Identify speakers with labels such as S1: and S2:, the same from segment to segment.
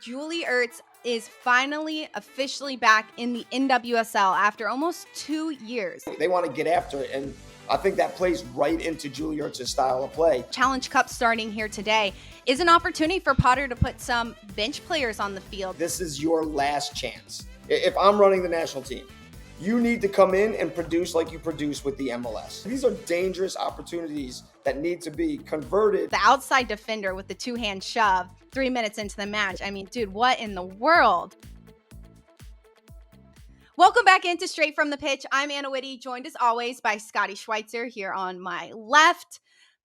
S1: Julie Ertz is finally officially back in the NWSL after almost 2 years.
S2: They want to get after it, and I think that plays right into Julie Ertz's style of play.
S1: Challenge Cup starting here today is an opportunity for Potter to put some bench players on the field.
S2: This is your last chance. If I'm running the national team, you need to come in and produce like you produce with the MLS. These are dangerous opportunities that need to be converted.
S1: The outside defender with the two-hand shove 3 minutes into the match. I mean, dude, what in the world? Welcome back into Straight from the Pitch. I'm Anna Whitty, joined as always by Scotty Schweitzer here on my left.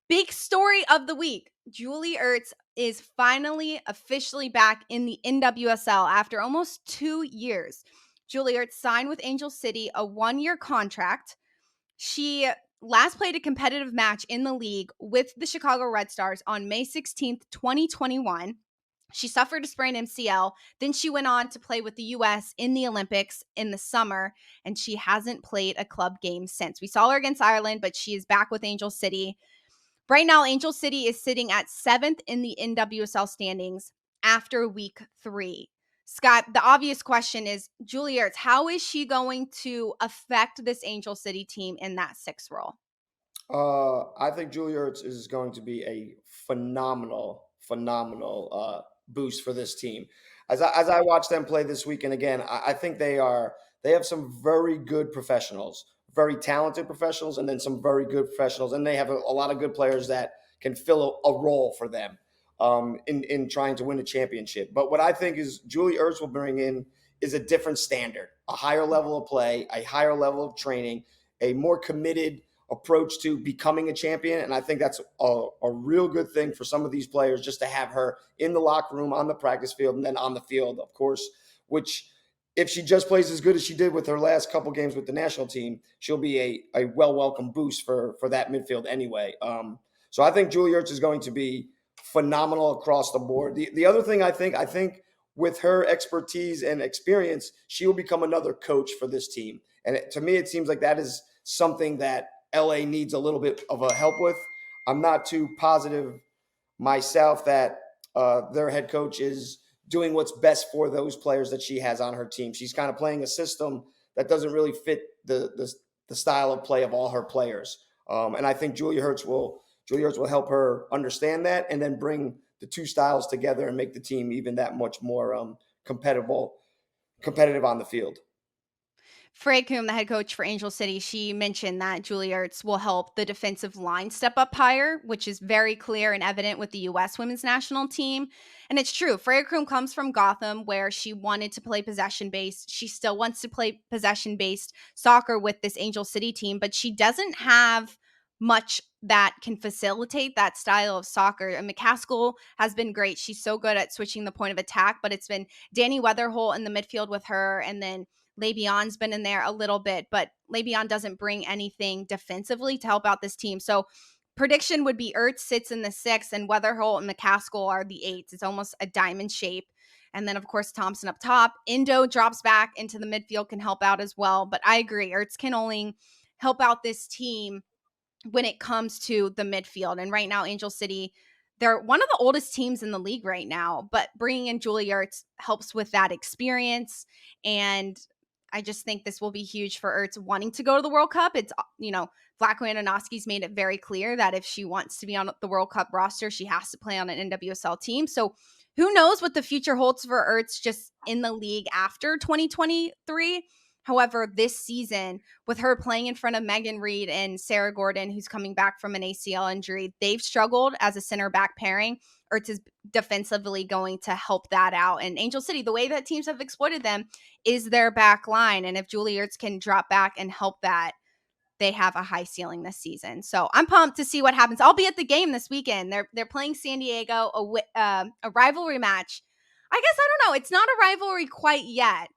S1: Big story of the week. Julie Ertz is finally officially back in the NWSL after almost 2 years. Julie Ertz signed with Angel City a 1-year contract. She last played a competitive match in the league with the Chicago Red Stars on May 16th, 2021. She suffered a sprained MCL. Then she went on to play with the U.S. in the Olympics in the summer, and she hasn't played a club game since. We saw her against Ireland, but she is back with Angel City. Right now, Angel City is sitting at 7th in the NWSL standings after week 3. Scott, the obvious question is, Julie Ertz, how is she going to affect this Angel City team in that 6th role?
S2: I think Julie Ertz is going to be a phenomenal boost for this team. As I watch them play this weekend again, I think they have some very good professionals, very talented professionals, and then some very good professionals, and they have a lot of good players that can fill a role for them in trying to win a championship. But what I think is Julie Ertz will bring in is a different standard, a higher level of play, a higher level of training, a more committed approach to becoming a champion. And I think that's a real good thing for some of these players, just to have her in the locker room, on the practice field, and then on the field, of course, which if she just plays as good as she did with her last couple games with the national team, she'll be a welcome boost for that midfield anyway. So I think Julie Ertz is going to be phenomenal across the board. The other thing I think with her expertise and experience, she will become another coach for this team. And to me, it seems like that is something that LA needs a little bit of a help with. I'm not too positive myself that their head coach is doing what's best for those players that she has on her team. She's kind of playing a system that doesn't really fit the style of play of all her players. And I think Julie Ertz will help her understand that, and then bring the two styles together and make the team even that much more competitive on the field.
S1: Freya Coombe, the head coach for Angel City, she mentioned that Julie Ertz will help the defensive line step up higher, which is very clear and evident with the U.S. women's national team. And it's true. Freya Coombe comes from Gotham, where she wanted to play possession-based. She still wants to play possession-based soccer with this Angel City team, but she doesn't have much that can facilitate that style of soccer. And McCaskill has been great. She's so good at switching the point of attack, but it's been Danny Weatherholt in the midfield with her, and then Le'Veon's been in there a little bit, but Le'Veon doesn't bring anything defensively to help out this team. So prediction would be Ertz sits in the 6th, and Weatherholt and McCaskill are the 8s. It's almost a diamond shape. And then, of course, Thompson up top. Indo drops back into the midfield, can help out as well. But I agree, Ertz can only help out this team when it comes to the midfield. And right now, Angel City, they're one of the oldest teams in the league right now, but bringing in Julie Ertz helps with that experience. And I just think this will be huge for Ertz wanting to go to the World Cup. It's, Vlatko Andonovski's made it very clear that if she wants to be on the World Cup roster, she has to play on an NWSL team. So who knows what the future holds for Ertz just in the league after 2023. However, this season, with her playing in front of Megan Reed and Sarah Gordon, who's coming back from an ACL injury, they've struggled as a center back pairing. Ertz is defensively going to help that out. And Angel City, the way that teams have exploited them is their back line. And if Julie Ertz can drop back and help that, they have a high ceiling this season. So I'm pumped to see what happens. I'll be at the game this weekend. They're playing San Diego, a rivalry match. I guess, I don't know. It's not a rivalry quite yet,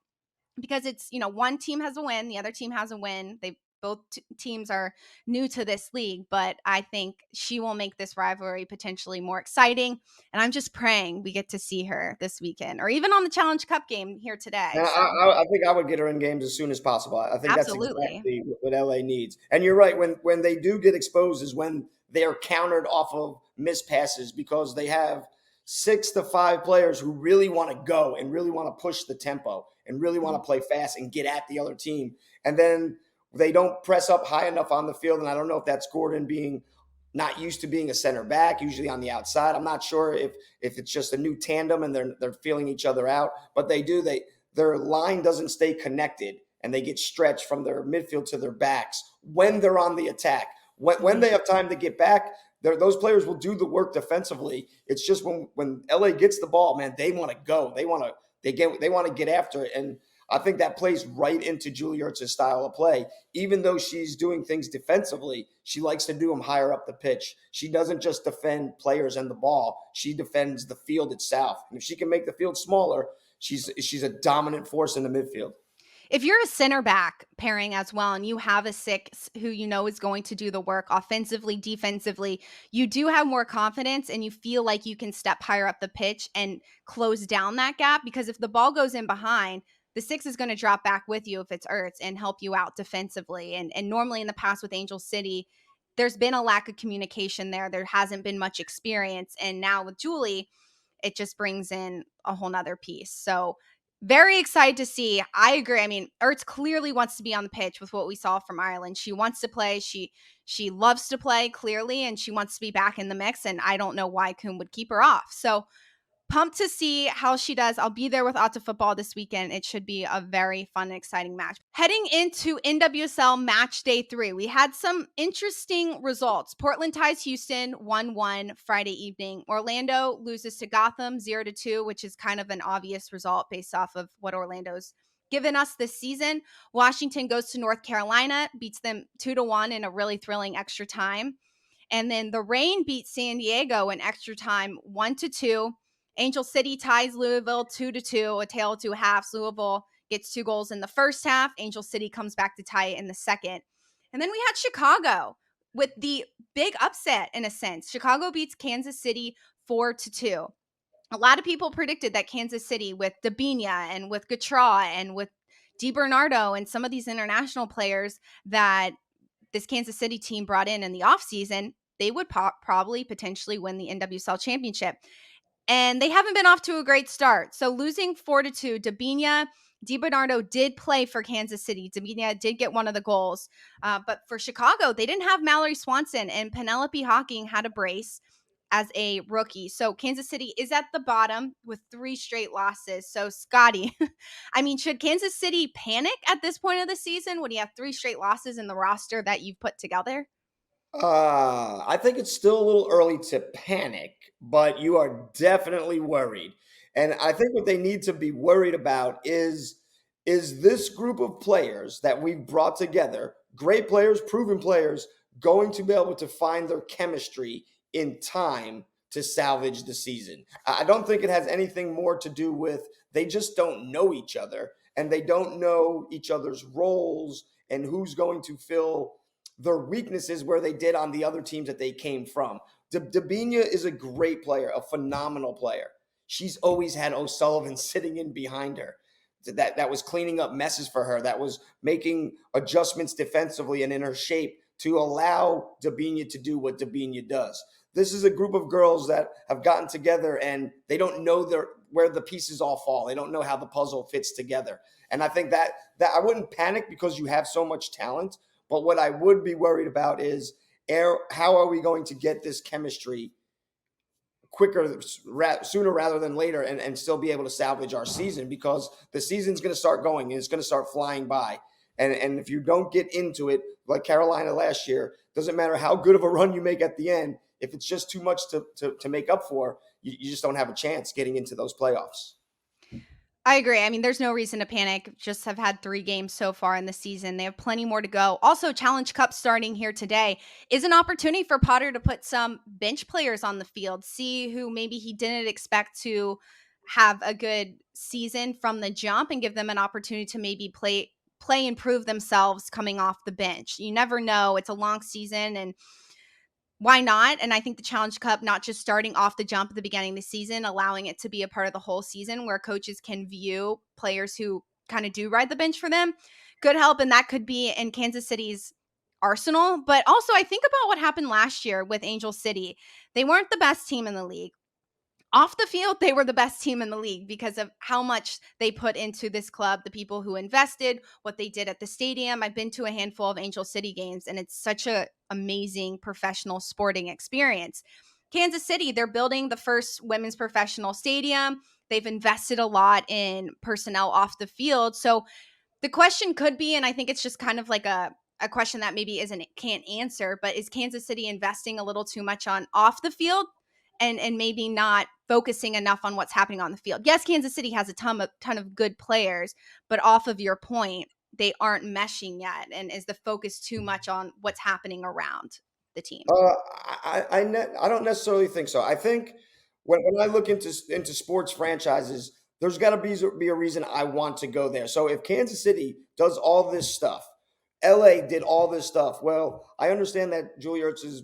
S1: because it's, one team has a win, the other team has a win. Both teams are new to this league, but I think she will make this rivalry potentially more exciting. And I'm just praying we get to see her this weekend, or even on the Challenge Cup game here today.
S2: So. I think I would get her in games as soon as possible. I think
S1: Absolutely.
S2: That's exactly what LA needs. And you're right. When they do get exposed is when they're countered off of missed passes, because they have 6 to 5 players who really want to go and really want to push the tempo and really want to play fast and get at the other team. And then they don't press up high enough on the field. And I don't know if that's Gordon being not used to being a center back, usually on the outside. I'm not sure if it's just a new tandem and they're feeling each other out, but their line doesn't stay connected and they get stretched from their midfield to their backs when they're on the attack. When they have time to get back, those players will do the work defensively. It's just when LA gets the ball, man, they want to go. They want to get after it. And I think that plays right into Julie Ertz's style of play. Even though she's doing things defensively, she likes to do them higher up the pitch. She doesn't just defend players and the ball. She defends the field itself. And if she can make the field smaller, she's a dominant force in the midfield.
S1: If you're a center back pairing as well and you have a six who you know is going to do the work offensively, defensively, you do have more confidence and you feel like you can step higher up the pitch and close down that gap, because if the ball goes in behind, the six is going to drop back with you if it's Ertz and help you out defensively. And normally in the past with Angel City, there's been a lack of communication there. There hasn't been much experience. And now with Julie, it just brings in a whole nother piece. So very excited to see. I agree. I mean, Ertz clearly wants to be on the pitch with what we saw from Ireland. She wants to play. She loves to play clearly, and she wants to be back in the mix. And I don't know why Kuhn would keep her off. So pumped to see how she does. I'll be there with Otta Football this weekend. It should be a very fun and exciting match. Heading into NWSL match day 3, we had some interesting results. Portland ties Houston 1-1 Friday evening. Orlando loses to Gotham 0-2, which is kind of an obvious result based off of what Orlando's given us this season. Washington goes to North Carolina, beats them 2-1 in a really thrilling extra time. And then the Reign beats San Diego in extra time 1-2. Angel City ties Louisville 2-2, a tale of two halves. Louisville gets 2 goals in the first half. Angel City comes back to tie it in the second. And then we had Chicago with the big upset in a sense. Chicago beats Kansas City 4-2. A lot of people predicted that Kansas City with Dabinia and with Gatra and with DiBernardo and some of these international players that this Kansas City team brought in the offseason, they would probably potentially win the NWSL championship. And they haven't been off to a great start. So losing 4-2, Dabinia DiBernardo did play for Kansas City. Dabinia did get one of the goals. But for Chicago, they didn't have Mallory Swanson, and Penelope Hawking had a brace as a rookie. So Kansas City is at the bottom with 3 straight losses. So Scotty, I mean, should Kansas City panic at this point of the season when you have 3 straight losses in the roster that you've put together?
S2: I think it's still a little early to panic, but you are definitely worried. And I think what they need to be worried about is this group of players that we've brought together, great players, proven players, going to be able to find their chemistry in time to salvage the season. I don't think it has anything more to do with they just don't know each other and they don't know each other's roles and who's going to fill their weaknesses where they did on the other teams that they came from. Dabinia is a great player, a phenomenal player. She's always had O'Sullivan sitting in behind her. That was cleaning up messes for her. That was making adjustments defensively and in her shape to allow Dabinia to do what Dabinia does. This is a group of girls that have gotten together and they don't know where the pieces all fall. They don't know how the puzzle fits together. And I think that I wouldn't panic because you have so much talent. But what I would be worried about is how are we going to get this chemistry quicker, sooner rather than later, and still be able to salvage our season, because the season's going to start going and it's going to start flying by. And if you don't get into it, like Carolina last year, doesn't matter how good of a run you make at the end, if it's just too much to make up for, you just don't have a chance getting into those playoffs.
S1: I agree. I mean, there's no reason to panic. Just have had 3 games so far in the season. They have plenty more to go. Also, Challenge Cup starting here today is an opportunity for Potter to put some bench players on the field, see who maybe he didn't expect to have a good season from the jump, and give them an opportunity to maybe play and prove themselves coming off the bench. You never know. It's a long season, and why not? And I think the Challenge Cup, not just starting off the jump at the beginning of the season, allowing it to be a part of the whole season where coaches can view players who kind of do ride the bench for them, could help. And that could be in Kansas City's arsenal. But also, I think about what happened last year with Angel City. They weren't the best team in the league. Off the field, they were the best team in the league because of how much they put into this club, the people who invested, what they did at the stadium. I've been to a handful of Angel City games, and it's such a amazing professional sporting experience. Kansas City, they're building the first women's professional stadium. They've invested a lot in personnel off the field. So the question could be, and I think it's just kind of like a question that maybe isn't can't answer, but is Kansas City investing a little too much on off the field and maybe not focusing enough on what's happening on the field? Yes, Kansas City has a ton of good players, but off of your point, they aren't meshing yet. And is the focus too much on what's happening around the team?
S2: I don't necessarily think so. I think when I look into sports franchises, there's got to be a reason I want to go there. So if Kansas City does all this stuff, LA did all this stuff. Well, I understand that Julie Ertz's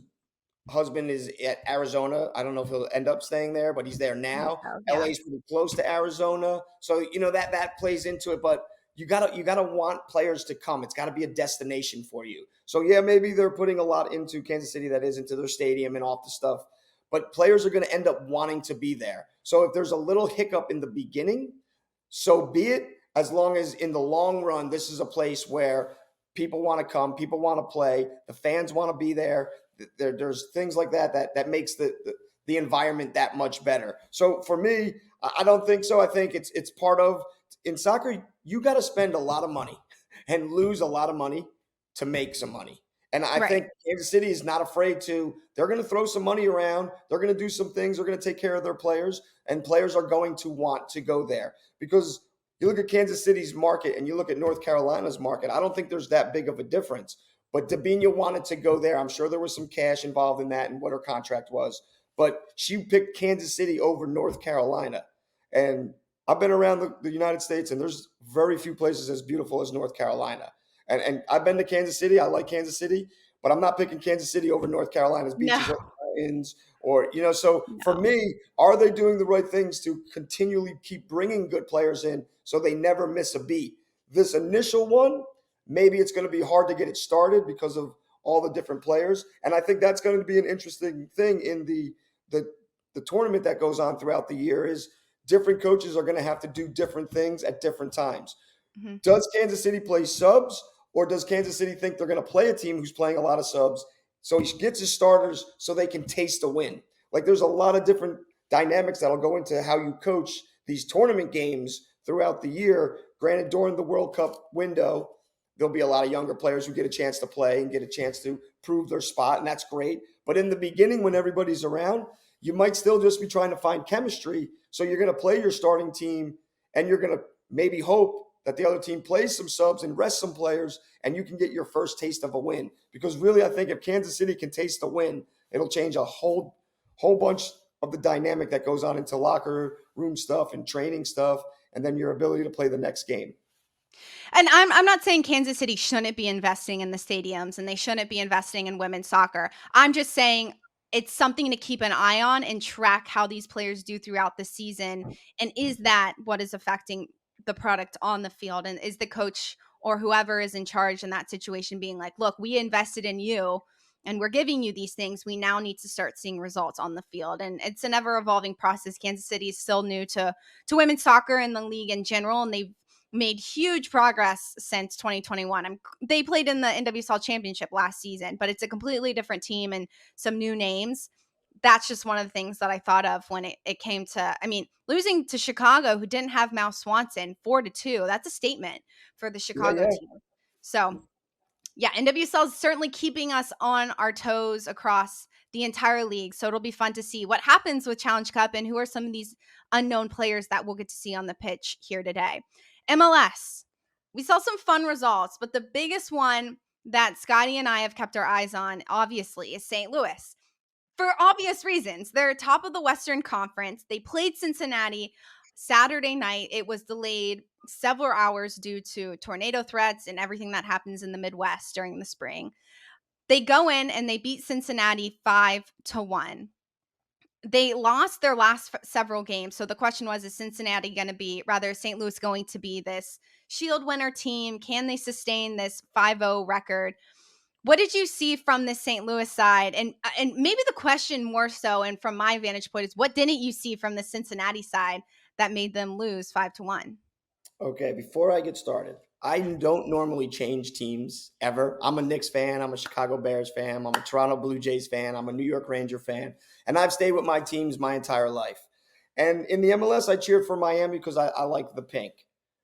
S2: husband is at Arizona. I don't know if he'll end up staying there, but he's there
S1: I think
S2: now.
S1: so.
S2: LA
S1: Yeah.
S2: is pretty close to Arizona, so that plays into it. But you gotta want players to come. It's got to be a destination for you. So yeah, maybe they're putting a lot into Kansas City that is into their stadium and off the stuff, but players are going to end up wanting to be there. So if there's a little hiccup in the beginning, so be it. As long as in the long run, this is a place where people want to come, people want to play, the fans want to be there. There's things like that makes the environment that much better. So for me, I don't think so. I think it's part of in soccer. You got to spend a lot of money and lose a lot of money to make some money. And I
S1: Right.
S2: think Kansas City is not afraid to. They're going to throw some money around. They're going to do some things. They're going to take care of their players, and players are going to want to go there because you look at Kansas City's market and you look at North Carolina's market. I don't think there's that big of a difference. But Dabinia wanted to go there. I'm sure there was some cash involved in that and what her contract was. But she picked Kansas City over North Carolina. And I've been around the United States, and there's very few places as beautiful as North Carolina. And I've been to Kansas City. I like Kansas City, but I'm not picking Kansas City over North Carolina's
S1: No,
S2: beaches or mountains or. So for
S1: no.
S2: me, are they doing the right things to continually keep bringing good players in so they never miss a beat? This initial one, maybe it's going to be hard to get it started because of all the different players, and I think that's going to be an interesting thing in the the tournament that goes on throughout the year. Is different coaches are going to have to do different things at different times.
S1: Mhm.
S2: Does Kansas City play subs, or does Kansas City think they're going to play a team who's playing a lot of subs so he gets his starters so they can taste a win? Like there's a lot of different dynamics that'll go into how you coach these tournament games throughout the year. Granted, during the World Cup window, there'll be a lot of younger players who get a chance to play and get a chance to prove their spot, and that's great. But in the beginning, when everybody's around, you might still just be trying to find chemistry. So you're going to play your starting team, and you're going to maybe hope that the other team plays some subs and rests some players, and you can get your first taste of a win. Because really, I think if Kansas City can taste a win, it'll change a whole bunch of the dynamic that goes on into locker room stuff and training stuff, and then your ability to play the next game.
S1: And I'm not saying Kansas City shouldn't be investing in the stadiums and they shouldn't be investing in women's soccer. I'm just saying it's something to keep an eye on and track how these players do throughout the season. And is that what is affecting the product on the field? And is the coach or whoever is in charge in that situation being like, look, we invested in you and we're giving you these things. We now need to start seeing results on the field. And it's an ever evolving process. Kansas City is still new to women's soccer and the league in general. And they've made huge progress since 2021. They played in the NWSL championship last season, but it's a completely different team and some new names. That's just one of the things that I thought of when it came to, I mean, losing to Chicago, who didn't have Mouse Swanson 4-2. That's a statement for the
S2: Yeah,
S1: Chicago
S2: yeah.
S1: team. So yeah, NWSL is certainly keeping us on our toes across the entire league. So it'll be fun to see what happens with Challenge Cup and who are some of these unknown players that we'll get to see on the pitch here today. MLS, we saw some fun results, but the biggest one that Scotty and I have kept our eyes on, obviously, is St. Louis for obvious reasons. They're top of the Western Conference. They played Cincinnati Saturday night. It was delayed several hours due to tornado threats and everything that happens in the Midwest during the spring. They go in and they beat Cincinnati 5-1. They lost their last several games. So the question was, is Cincinnati going to be, rather, St. Louis going to be this Shield winner team? Can they sustain this 5-0 record? What did you see from the St. Louis side? And maybe the question more so, and from my vantage point, is what didn't you see from the Cincinnati side that made them lose 5-1?
S2: Okay, before I get started, I don't normally change teams ever. I'm a Knicks fan. I'm a Chicago Bears fan. I'm a Toronto Blue Jays fan. I'm a New York Ranger fan. And I've stayed with my teams my entire life. And in the MLS, I cheered for Miami because I like the pink.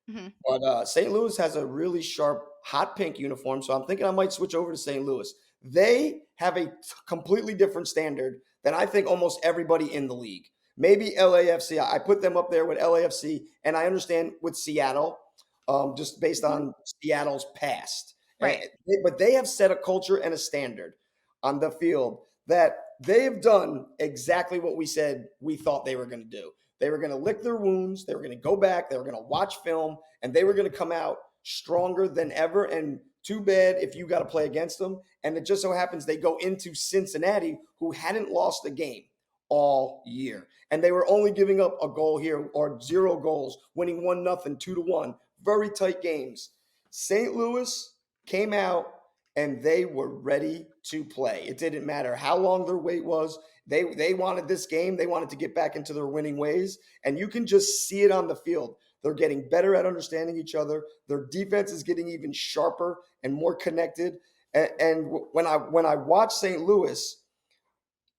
S1: Mhm.
S2: But St. Louis has a really sharp, hot pink uniform, so I'm thinking I might switch over to St. Louis. They have a completely different standard than I think almost everybody in the league. Maybe LAFC. I put them up there with LAFC, and I understand with Seattle, just based
S1: Mhm.
S2: on Seattle's past.
S1: Right.
S2: But they have set a culture and a standard on the field that they have done exactly what we said we thought they were going to do. They were going to lick their wounds. They were going to go back. They were going to watch film, and they were going to come out stronger than ever. And too bad if you got to play against them. And it just so happens they go into Cincinnati, who hadn't lost a game all year. And they were only giving up a goal here or 0 goals, winning 1-0, 2-1. Very tight games. St. Louis came out and they were ready to play. It didn't matter how long their wait was. They wanted this game. They wanted to get back into their winning ways, and you can just see it on the field. They're getting better at understanding each other. Their defense is getting even sharper and more connected. And when I watch St. Louis,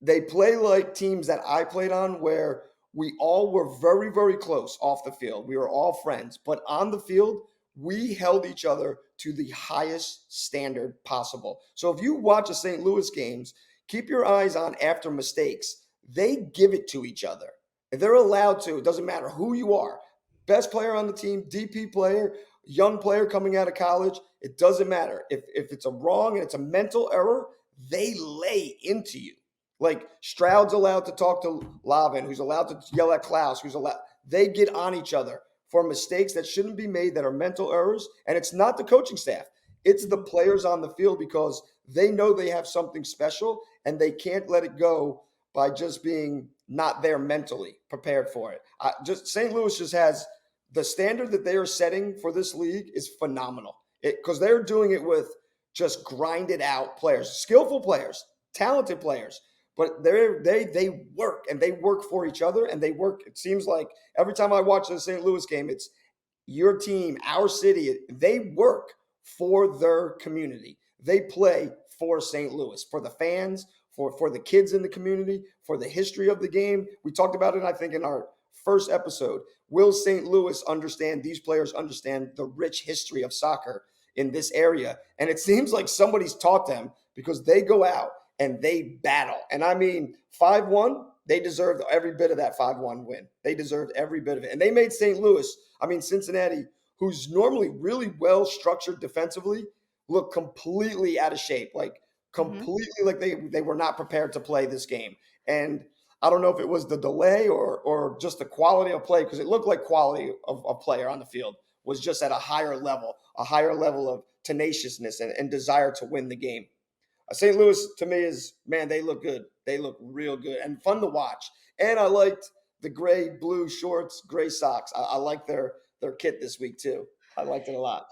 S2: they play like teams that I played on where we all were very, very close off the field. We were all friends, but on the field, we held each other to the highest standard possible. So if you watch a St. Louis games, keep your eyes on after mistakes. They give it to each other. If they're allowed to, it doesn't matter who you are. Best player on the team, DP player, young player coming out of college, it doesn't matter. If it's a wrong and it's a mental error, they lay into you. Like Stroud's allowed to talk to Lavin, who's allowed to yell at Klaus, who's allowed. They get on each other for mistakes that shouldn't be made that are mental errors. And it's not the coaching staff, it's the
S1: Mhm.
S2: players on the field because they know they have something special and they can't let it go by just being not there mentally prepared for it. Just St. Louis just has the standard that they are setting for this league is phenomenal because they're doing it with just grinded out players, skillful players, talented players, but they work and they work for each other and they work. It seems like every time I watch the St. Louis game, it's your team, our city. They work for their community. They play for St. Louis, for the fans, for the kids in the community, for the history of the game. We talked about it, I think, in our first episode. Will St. Louis understand? These players understand the rich history of soccer in this area, and it seems like somebody's taught them because they go out and they battle. And I mean, 5-1, they deserved every bit of that 5-1 win. They deserved every bit of it. And they made St. Louis, I mean, Cincinnati, who's normally really well structured defensively, look completely out of shape, like
S1: Mhm.
S2: completely like they were not prepared to play this game. And I don't know if it was the delay or just the quality of play, because it looked like quality of player on the field was just at a higher level of tenaciousness and desire to win the game. St. Louis to me is man, they look good. They look real good and fun to watch. And I liked the gray blue shorts, gray socks. I like their kit this week too. I liked it a lot.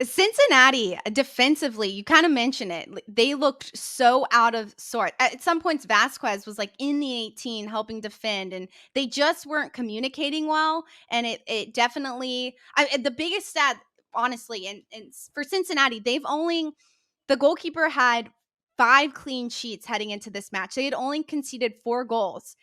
S1: Cincinnati, defensively, you kinda mentioned it, they looked so out of sort. At some points, Vasquez was, like, in the 18 helping defend, and they just weren't communicating well, and it definitely the biggest stat, honestly, and for Cincinnati, they've only the goalkeeper had 5 clean sheets heading into this match. They had only conceded 4 goals.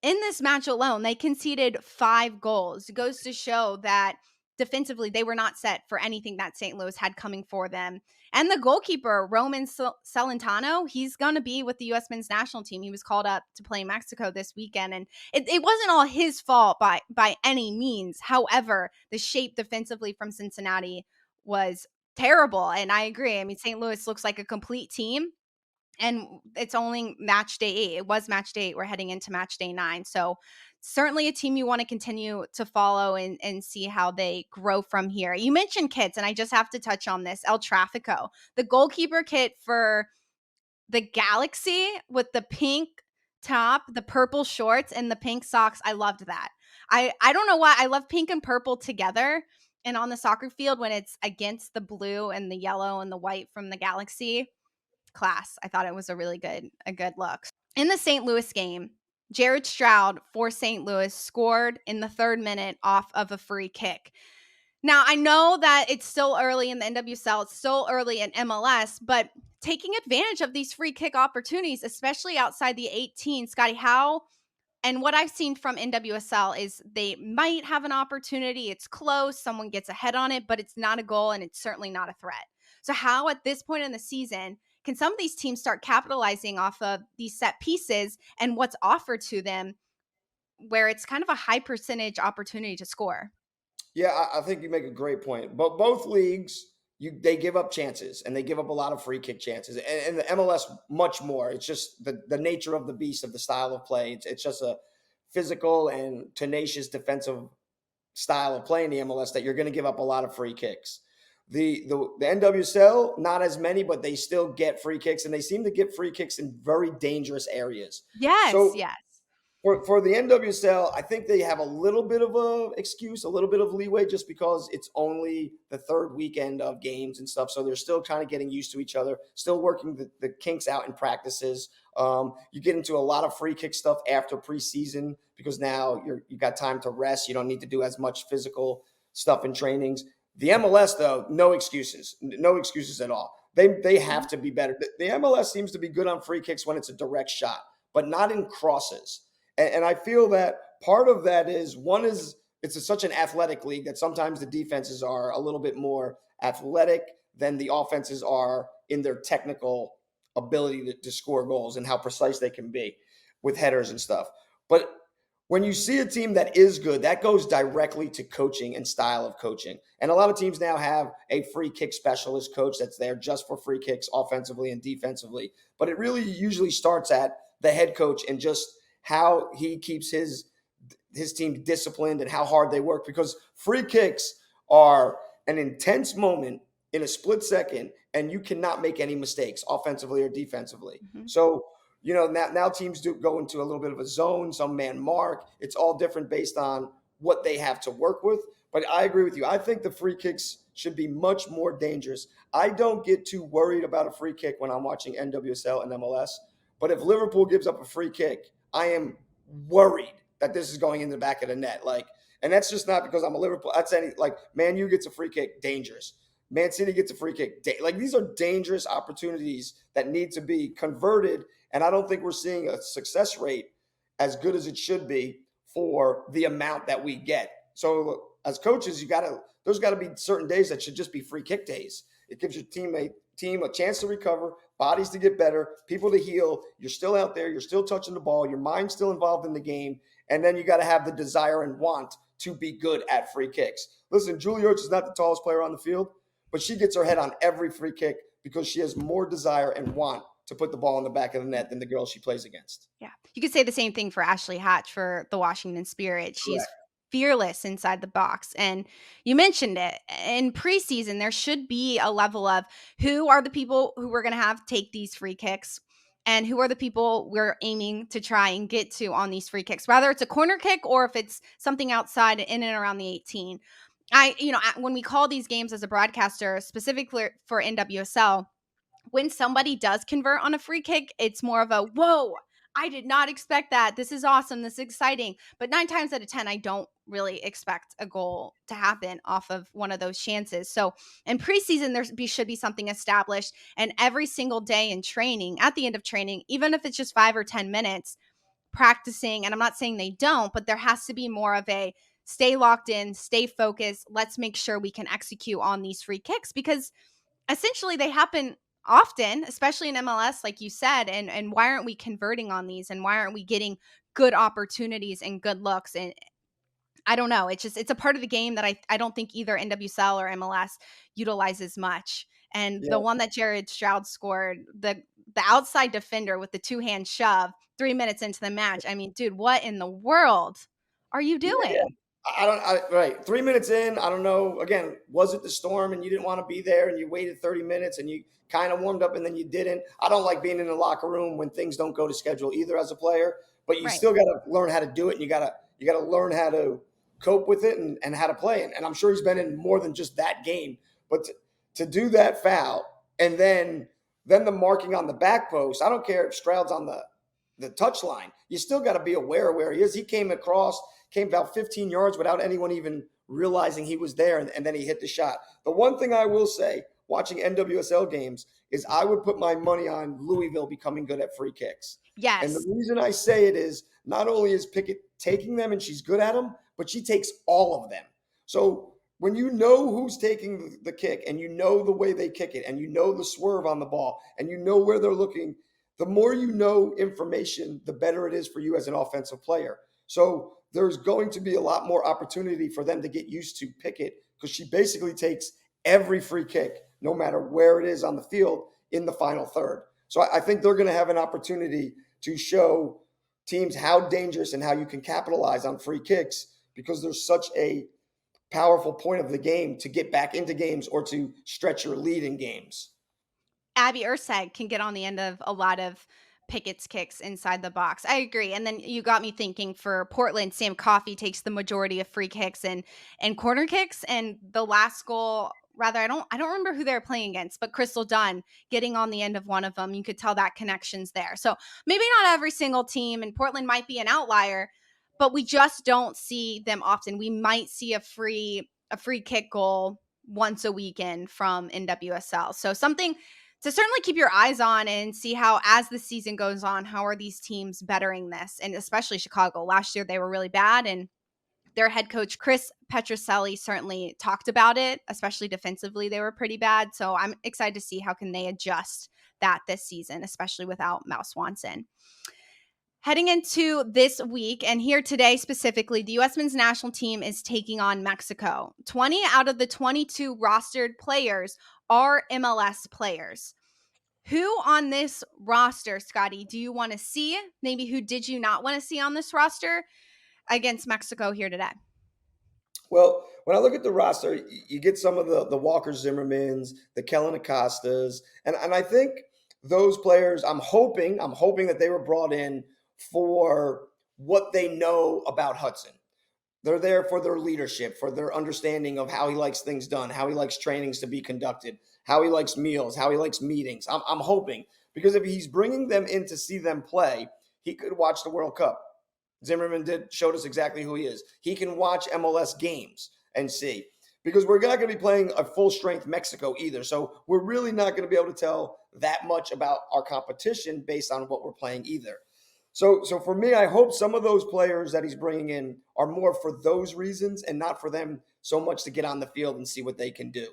S1: In this match alone, they conceded 5 goals. It goes to show that defensively, they were not set for anything that St. Louis had coming for them. And the goalkeeper, Roman Celentano, he's going to be with the U.S. men's national team. He was called up to play Mexico this weekend, and it wasn't all his fault by any means. However, the shape defensively from Cincinnati was terrible. And I agree. I mean, St. Louis looks like a complete team. And it's only match day 8. It was match day 8. We're heading into match day 9. So certainly a team you want to continue to follow and see how they grow from here. You mentioned kits, and I just have to touch on this. El Trafico, the goalkeeper kit for the Galaxy with the pink top, the purple shorts, and the pink socks. I loved that. I don't know why. I love pink and purple together. And on the soccer field, when it's against the blue and the yellow and the white from the Galaxy, class. I thought it was a good look. In the St. Louis game, Jared Stroud for St. Louis scored in the 3rd minute off of a free kick. Now, I know that it's still early in the NWSL, it's still early in MLS, but taking advantage of these free kick opportunities, especially outside the 18, Scotty, how and what I've seen from NWSL is they might have an opportunity. It's close, someone gets ahead on it, but it's not a goal and it's certainly not a threat. So, how at this point in the season can some of these teams start capitalizing off of these set pieces and what's offered to them where it's kind of a high percentage opportunity to score?
S2: Yeah, I think you make a great point. But both leagues, they give up chances and they give up a lot of free kick chances. And the MLS much more. It's just the nature of the beast of the style of play. It's just a physical and tenacious defensive style of play in the MLS that you're going to give up a lot of free kicks. The NWSL, not as many, but they still get free kicks, and they seem to get free kicks in very dangerous areas.
S1: Yes,
S2: So
S1: yes.
S2: for the NWSL, I think they have a little bit of a excuse, a little bit of leeway, just because it's only the 3rd weekend of games and stuff. So they're still kind of getting used to each other, still working the kinks out in practices. You get into a lot of free kick stuff after preseason because now you got time to rest. You don't need to do as much physical stuff in trainings. The MLS, though, no excuses, no excuses at all. They have to be better. The MLS seems to be good on free kicks when it's a direct shot, but not in crosses. And I feel that part of that is such an athletic league that sometimes the defenses are a little bit more athletic than the offenses are in their technical ability to score goals and how precise they can be with headers and stuff. But when you see a team that is good, that goes directly to coaching and style of coaching. And a lot of teams now have a free kick specialist coach that's there just for free kicks offensively and defensively. But it really usually starts at the head coach and just how he keeps his team disciplined and how hard they work, because free kicks are an intense moment in a split second and you cannot make any mistakes offensively or defensively.
S1: Mhm.
S2: So, now teams do go into a little bit of a zone, some man mark. It's all different based on what they have to work with. But I agree with you. I think the free kicks should be much more dangerous. I don't get too worried about a free kick when I'm watching NWSL and MLS. But if Liverpool gives up a free kick, I am worried that this is going in the back of the net. And that's just not because I'm a Liverpool. That's Man U gets a free kick, dangerous. Man City gets a free kick. These are dangerous opportunities that need to be converted. And I don't think we're seeing a success rate as good as it should be for the amount that we get. So as coaches, there's got to be certain days that should just be free kick days. It gives your team a chance to recover, bodies to get better, people to heal. You're still out there. You're still touching the ball. Your mind's still involved in the game. And then you got to have the desire and want to be good at free kicks. Listen, Julie Ertz is not the tallest player on the field, but she gets her head on every free kick because she has more desire and want to put the ball in the back of the net than the girls she plays against.
S1: Yeah. You could say the same thing for Ashley Hatch for the Washington Spirit. She's
S2: Correct.
S1: fearless inside the box. And you mentioned it. In preseason, there should be a level of who are the people who we're going to have take these free kicks and who are the people we're aiming to try and get to on these free kicks, whether it's a corner kick or if it's something outside in and around the 18. When we call these games as a broadcaster, specifically for NWSL, when somebody does convert on a free kick, it's more of a whoa, I did not expect that. This is awesome. This is exciting. But 9 times out of 10, I don't really expect a goal to happen off of one of those chances. So in preseason, should be something established. And every single day in training, at the end of training, even if it's just 5 or 10 minutes, practicing. And I'm not saying they don't, but there has to be more of a stay locked in, stay focused. Let's make sure we can execute on these free kicks because essentially they happen often, especially in MLS, like you said. And why aren't we converting on these? And why aren't we getting good opportunities and good looks? And I don't know. It's a part of the game that I don't think either NWSL or MLS utilizes much. And the
S2: Yeah.
S1: one that Jared Stroud scored, the outside defender with the 2-hand shove 3 minutes into the match. I mean, dude, what in the world are you
S2: Yeah, yeah.
S1: doing?
S2: Right. 3 minutes in, I don't know. Again, was it the storm and you didn't want to be there and you waited 30 minutes and you kind of warmed up and then you didn't? I don't like being in the locker room when things don't go to schedule either as a player, but you
S1: Right.
S2: still got to learn how to do it. And you got to learn how to cope with it and how to play. And I'm sure he's been in more than just that game, but to do that foul and then then the marking on the back post. I don't care if Stroud's on the touchline. You still got to be aware of where he is. He came about 15 yards without anyone even realizing he was there, and then he hit the shot. The one thing I will say, watching NWSL games, is I would put my money on Louisville becoming good at free kicks. And the
S1: Yes.
S2: reason I say it is not only is Pickett taking them and she's good at them, but she takes all of them. So when you know who's taking the kick and you know the way they kick it and you know the swerve on the ball and you know where they're looking, the more you know information, the better it is for you as an offensive player. So there's going to be a lot more opportunity for them to get used to Pickett because she basically takes every free kick, no matter where it is on the field, in the final third. So I think they're going to have an opportunity to show teams how dangerous and how you can capitalize on free kicks because there's such a powerful point of the game to get back into games or to stretch your lead in games.
S1: Abby Erceg can get on the end of a lot of Pickett's kicks inside the box. I agree. And then you got me thinking for Portland, Sam Coffey takes the majority of free kicks and corner kicks. And the last goal, rather, I don't remember who they're playing against, but Crystal Dunn getting on the end of one of them. You could tell that connection's there. So maybe not every single team, and Portland might be an outlier, but we just don't see them often. We might see a free kick goal once a weekend from NWSL. So something to certainly keep your eyes on and see how, as the season goes on, how are these teams bettering this, and especially Chicago. Last year they were really bad, and their head coach Chris Petroselli certainly talked about it, especially defensively they were pretty bad. So I'm excited to see how can they adjust that this season, especially without Mouse Swanson. Heading into this week and here today specifically, the U.S. men's national team is taking on Mexico. 20 out of the 22 rostered players are MLS players. Who on this roster, Scotty, do you want to see? Maybe who did you not want to see on this roster against Mexico here today?
S2: Well, when I look at the roster, you get some of the Walker Zimmermans, the Kellen Acostas, and I think those players. I'm hoping that they were brought in for what they know about Hudson. They're there for their leadership, for their understanding of how he likes things done, how he likes trainings to be conducted, how he likes meals, how he likes meetings. I'm hoping because if he's bringing them in to see them play, he could watch the World Cup. Zimmerman showed us exactly who he is. He can watch MLS games and see because we're not going to be playing a full strength Mexico either. So we're really not going to be able to tell that much about our competition based on what we're playing either. So for me, I hope some of those players that he's bringing in are more for those reasons and not for them so much to get on the field and see what they can do.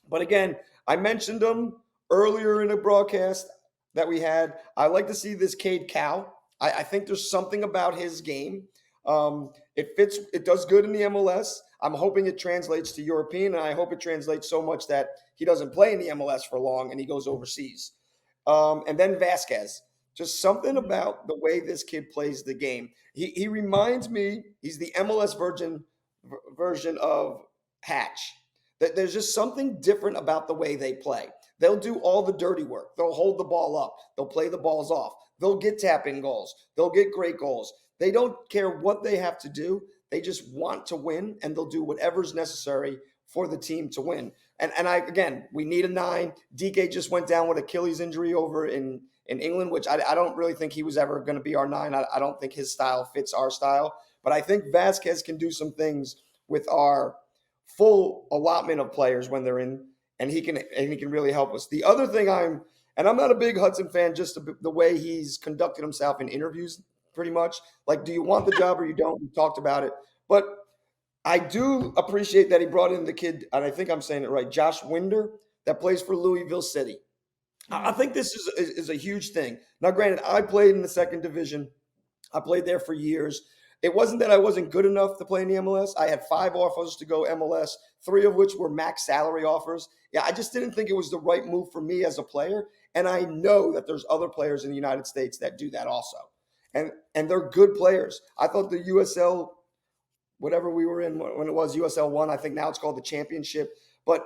S2: But again, I mentioned him earlier in a broadcast that we had. I like to see this Cade Cow. I think there's something about his game. It fits. It does good in the MLS. I'm hoping it translates to European, and I hope it translates so much that he doesn't play in the MLS for long and he goes overseas. And then Vasquez. Just something about the way this kid plays the game. He reminds me. He's the MLS version of Hatch. That there's just something different about the way they play. They'll do all the dirty work. They'll hold the ball up. They'll play the balls off. They'll get tap-in goals. They'll get great goals. They don't care what they have to do. They just want to win, and they'll do whatever's necessary for the team to win. And again, we need a 9. DK just went down with Achilles injury over in England, which I don't really think he was ever going to be our 9. I don't think his style fits our style. But I think Vasquez can do some things with our full allotment of players when they're in, and he can really help us. The other thing I'm not a big Hudson fan, just the way he's conducted himself in interviews, pretty much. Like, do you want the job or you don't? We talked about it, but I do appreciate that he brought in the kid, and I think I'm saying it right, Josh Winder, that plays for Louisville City. I
S1: Mm-hmm.
S2: think this is a huge thing. Now, granted, I played in the second division. I played there for years. It wasn't that I wasn't good enough to play in the MLS. I had 5 offers to go MLS, 3 of which were max salary offers. Yeah, I just didn't think it was the right move for me as a player. And I know that there's other players in the United States that do that also. And they're good players. I thought the USL, whatever we were in when it was USL 1, I think now it's called the championship. But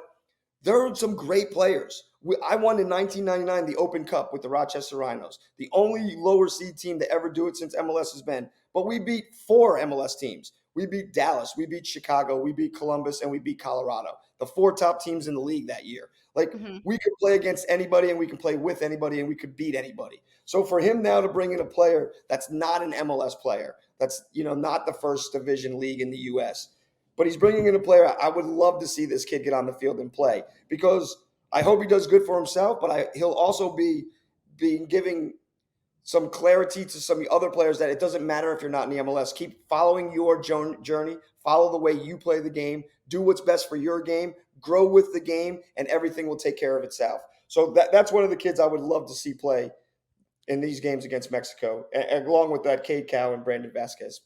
S2: there are some great players. I won in 1999 the Open Cup with the Rochester Rhinos, the only lower seed team to ever do it since MLS has been. But we beat 4 MLS teams. We beat Dallas, we beat Chicago, we beat Columbus, and we beat Colorado. The 4 top teams in the league that year. Like,
S1: Mhm.
S2: we could play against anybody and we can play with anybody and we could beat anybody. So for him now to bring in a player that's not an MLS player, that's not the first division league in the US, but he's bringing in a player. I would love to see this kid get on the field and play, because I hope he does good for himself, but he'll also be giving some clarity to some other players that it doesn't matter if you're not in the MLS. Keep following your journey, follow the way you play the game, do what's best for your game, grow with the game, and everything will take care of itself. So that's one of the kids I would love to see play in these games against Mexico, along with that Cade Cow and Brandon Vasquez.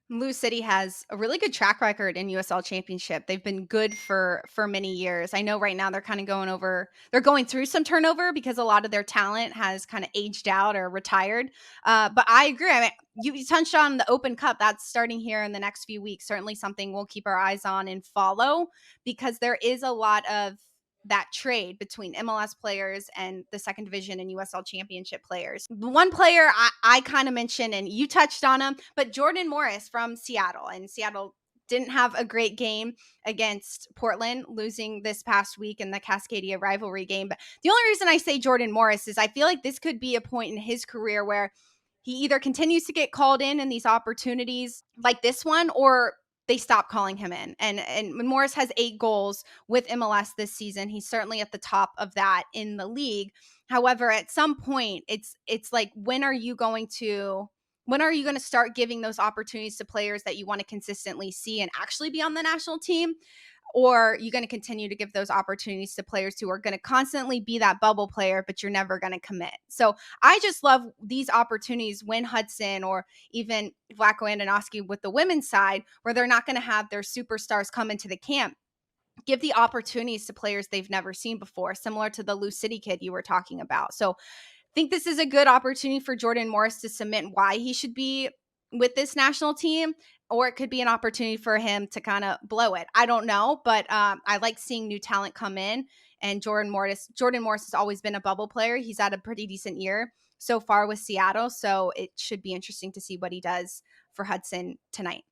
S1: Lou City has a really good track record in USL Championship. They've been good for many years. I know right now they're kind of they're going through some turnover because a lot of their talent has kind of aged out or retired. But I agree. I mean, you touched on the Open Cup. That's starting here in the next few weeks. Certainly something we'll keep our eyes on and follow, because there is a lot of that trade between MLS players and the second division and USL championship players. One player I kind of mentioned, and you touched on him, but Jordan Morris from Seattle. And Seattle didn't have a great game against Portland, losing this past week in the Cascadia rivalry game. But the only reason I say Jordan Morris is I feel like this could be a point in his career where he either continues to get called in these opportunities like this one, or they stop calling him in. And Morris has 8 goals with MLS this season. He's certainly at the top of that in the league. However, at some point, it's like, when are you going to start giving those opportunities to players that you want to consistently see and actually be on the national team? Or are you going to continue to give those opportunities to players who are going to constantly be that bubble player, but you're never going to commit? So I just love these opportunities when Hudson or even Vlatko Andonovski with the women's side, where they're not going to have their superstars come into the camp, give the opportunities to players they've never seen before, similar to the Lou City kid you were talking about. So think this is a good opportunity for Jordan Morris to cement why he should be with this national team, or it could be an opportunity for him to kind of blow it. I don't know, but I like seeing new talent come in. And Jordan Morris has always been a bubble player. He's had a pretty decent year so far with Seattle, so it should be interesting to see what he does for Hudson tonight.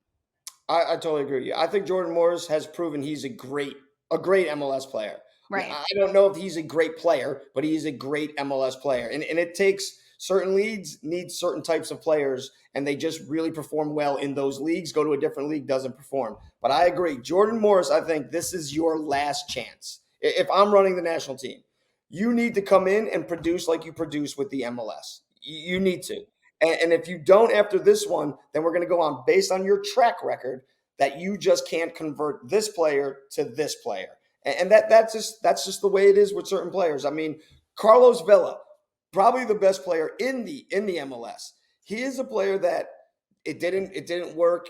S2: I totally agree with you. I think Jordan Morris has proven he's a great MLS player.
S1: Right.
S2: I don't know if he's a great player, but he's a great MLS player. And it takes certain leagues need certain types of players, and they just really perform well in those leagues. Go to a different league, doesn't perform. But I agree. Jordan Morris, I think this is your last chance. If I'm running the national team, you need to come in and produce like you produce with the MLS. You need to. And if you don't after this one, then we're going to go on based on your track record that you just can't convert this player to this player. And that's just the way it is with certain players. I mean, Carlos Vela, probably the best player in the MLS. He is a player that it didn't work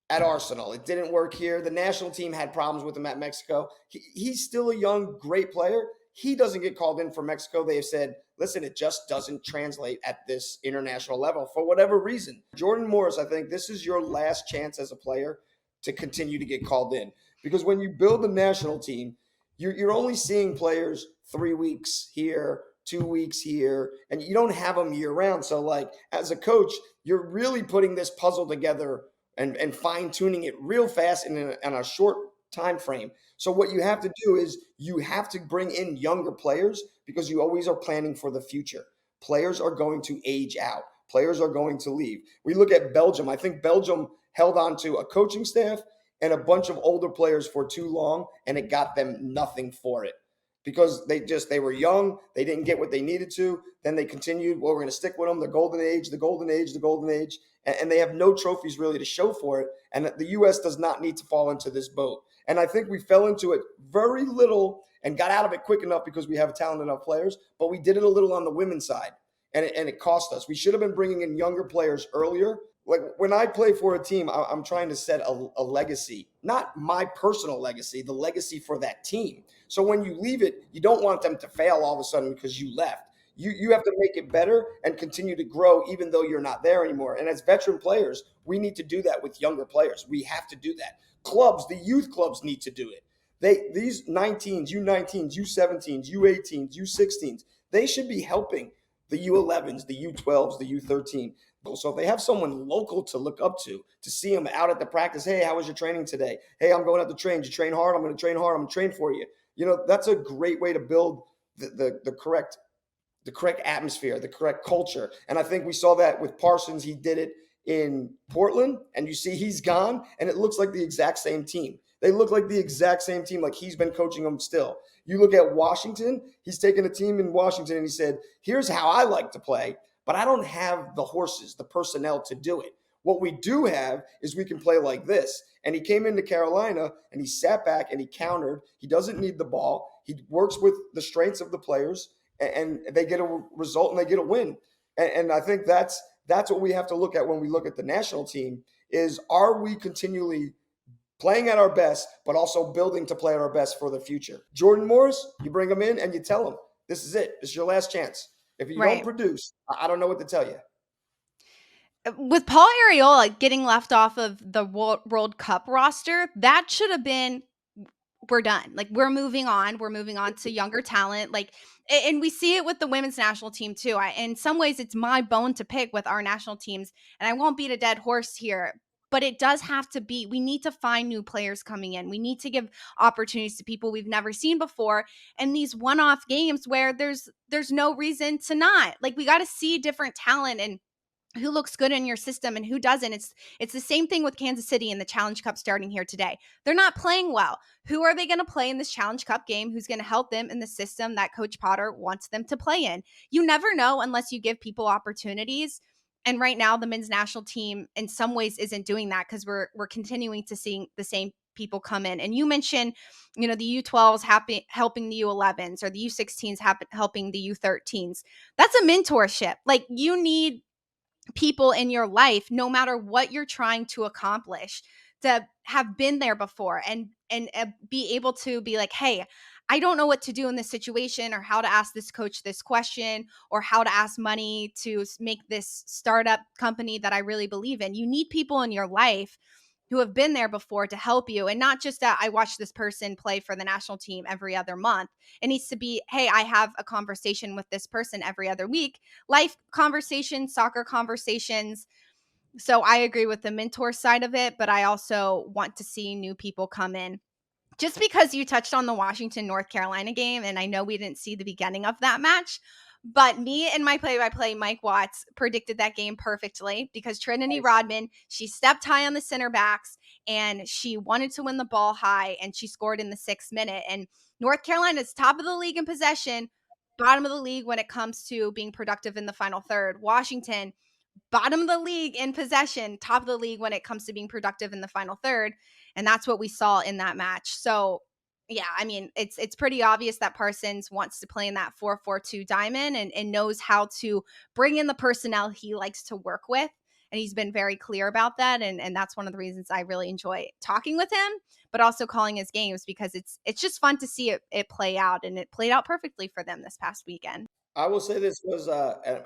S2: at Arsenal. It didn't work here. The national team had problems with him at Mexico. He's still a young, great player. He doesn't get called in for Mexico. They have said, listen, it just doesn't translate at this international level for whatever reason. Jordan Morris, I think this is your last chance as a player to continue to get called in. Because when you build a national team, you're only seeing players 3 weeks here, 2 weeks here, and you don't have them year round. So, like, as a coach, you're really putting this puzzle together and fine tuning it real fast in a short time frame. So what you have to do is you have to bring in younger players, because you always are planning for the future. Players are going to age out. Players are going to leave. We look at Belgium. I think Belgium held on to a coaching staff and a bunch of older players for too long, and it got them nothing for it, because they were young. They didn't get what they needed to. Then they continued, well, we're going to stick with them, the golden age, the golden age, the golden age. And they have no trophies really to show for it. And the U.S. does not need to fall into this boat. And I think we fell into it very little and got out of it quick enough because we have talented enough players, but we did it a little on the women's side, and it cost us. We should have been bringing in younger players earlier. Like, when I play for a team, I'm trying to set a legacy, not my personal legacy, the legacy for that team. So when you leave it, you don't want them to fail all of a sudden because you left. You have to make it better and continue to grow even though you're not there anymore. And as veteran players, we need to do that with younger players. We have to do that. Clubs, the youth clubs need to do it. These 19s, U19s, U17s, U18s, U16s, they should be helping the U11s, the U12s, the U13. So if they have someone local to look up to see them out at the practice, hey, how was your training today? Hey, I'm going out to train. Did you train hard? I'm going to train hard. I'm going to train for you. That's a great way to build the correct atmosphere, the correct culture. And I think we saw that with Parsons. He did it in Portland, and you see he's gone, and it looks like the exact same team. They look like the exact same team, like he's been coaching them still. You look at Washington, he's taken a team in Washington and he said, here's how I like to play, but I don't have the horses, the personnel to do it. What we do have is we can play like this. And he came into Carolina and he sat back and he countered. He doesn't need the ball. He works with the strengths of the players, and they get a result and they get a win. And I think that's what we have to look at when we look at the national team is, are we continually playing at our best, but also building to play at our best for the future? Jordan Morris, you bring him in and you tell him, this is it. This is your last chance. If you don't
S1: Right.
S2: produce, I don't know what to tell you.
S1: With Paul Arriola getting left off of the World Cup roster, that should have been, we're done. Like, we're moving on. We're moving on to younger talent. Like, and we see it with the women's national team too. In some ways, it's my bone to pick with our national teams, and I won't beat a dead horse here. But it does have to be, we need to find new players coming in. We need to give opportunities to people we've never seen before. And these one-off games where there's no reason to not. Like, we got to see different talent and who looks good in your system and who doesn't. It's the same thing with Kansas City in the Challenge Cup starting here today. They're not playing well. Who are they going to play in this Challenge Cup game? Who's going to help them in the system that Coach Potter wants them to play in? You never know unless you give people opportunities. And right now, the men's national team in some ways isn't doing that because we're continuing to see the same people come in. And you mentioned, the U12s helping the U11s, or the U16s helping the U13s. That's a mentorship. Like, you need people in your life, no matter what you're trying to accomplish, to have been there before and be able to be like, hey, I don't know what to do in this situation, or how to ask this coach this question, or how to ask money to make this startup company that I really believe in. You need people in your life who have been there before to help you. And not just that I watch this person play for the national team every other month. It needs to be, hey, I have a conversation with this person every other week. Life conversations, soccer conversations. So I agree with the mentor side of it, but I also want to see new people come in. Just because you touched on the Washington North Carolina game, and I know we didn't see the beginning of that match, but me and my play-by-play Mike Watts predicted that game perfectly, because Trinity
S2: Nice.
S1: Rodman, she stepped high on the center backs and she wanted to win the ball high, and she scored in the 6th minute. And North Carolina's top of the league in possession, bottom of the league when it comes to being productive in the final third. Washington, bottom of the league in possession, top of the league when it comes to being productive in the final third. And that's what we saw in that match. So, yeah, I mean, it's pretty obvious that Parsons wants to play in that 4-4-2 diamond, and knows how to bring in the personnel he likes to work with. And he's been very clear about that. And that's one of the reasons I really enjoy talking with him, but also calling his games, because it's just fun to see it play out. And it played out perfectly for them this past weekend.
S2: I will say this was,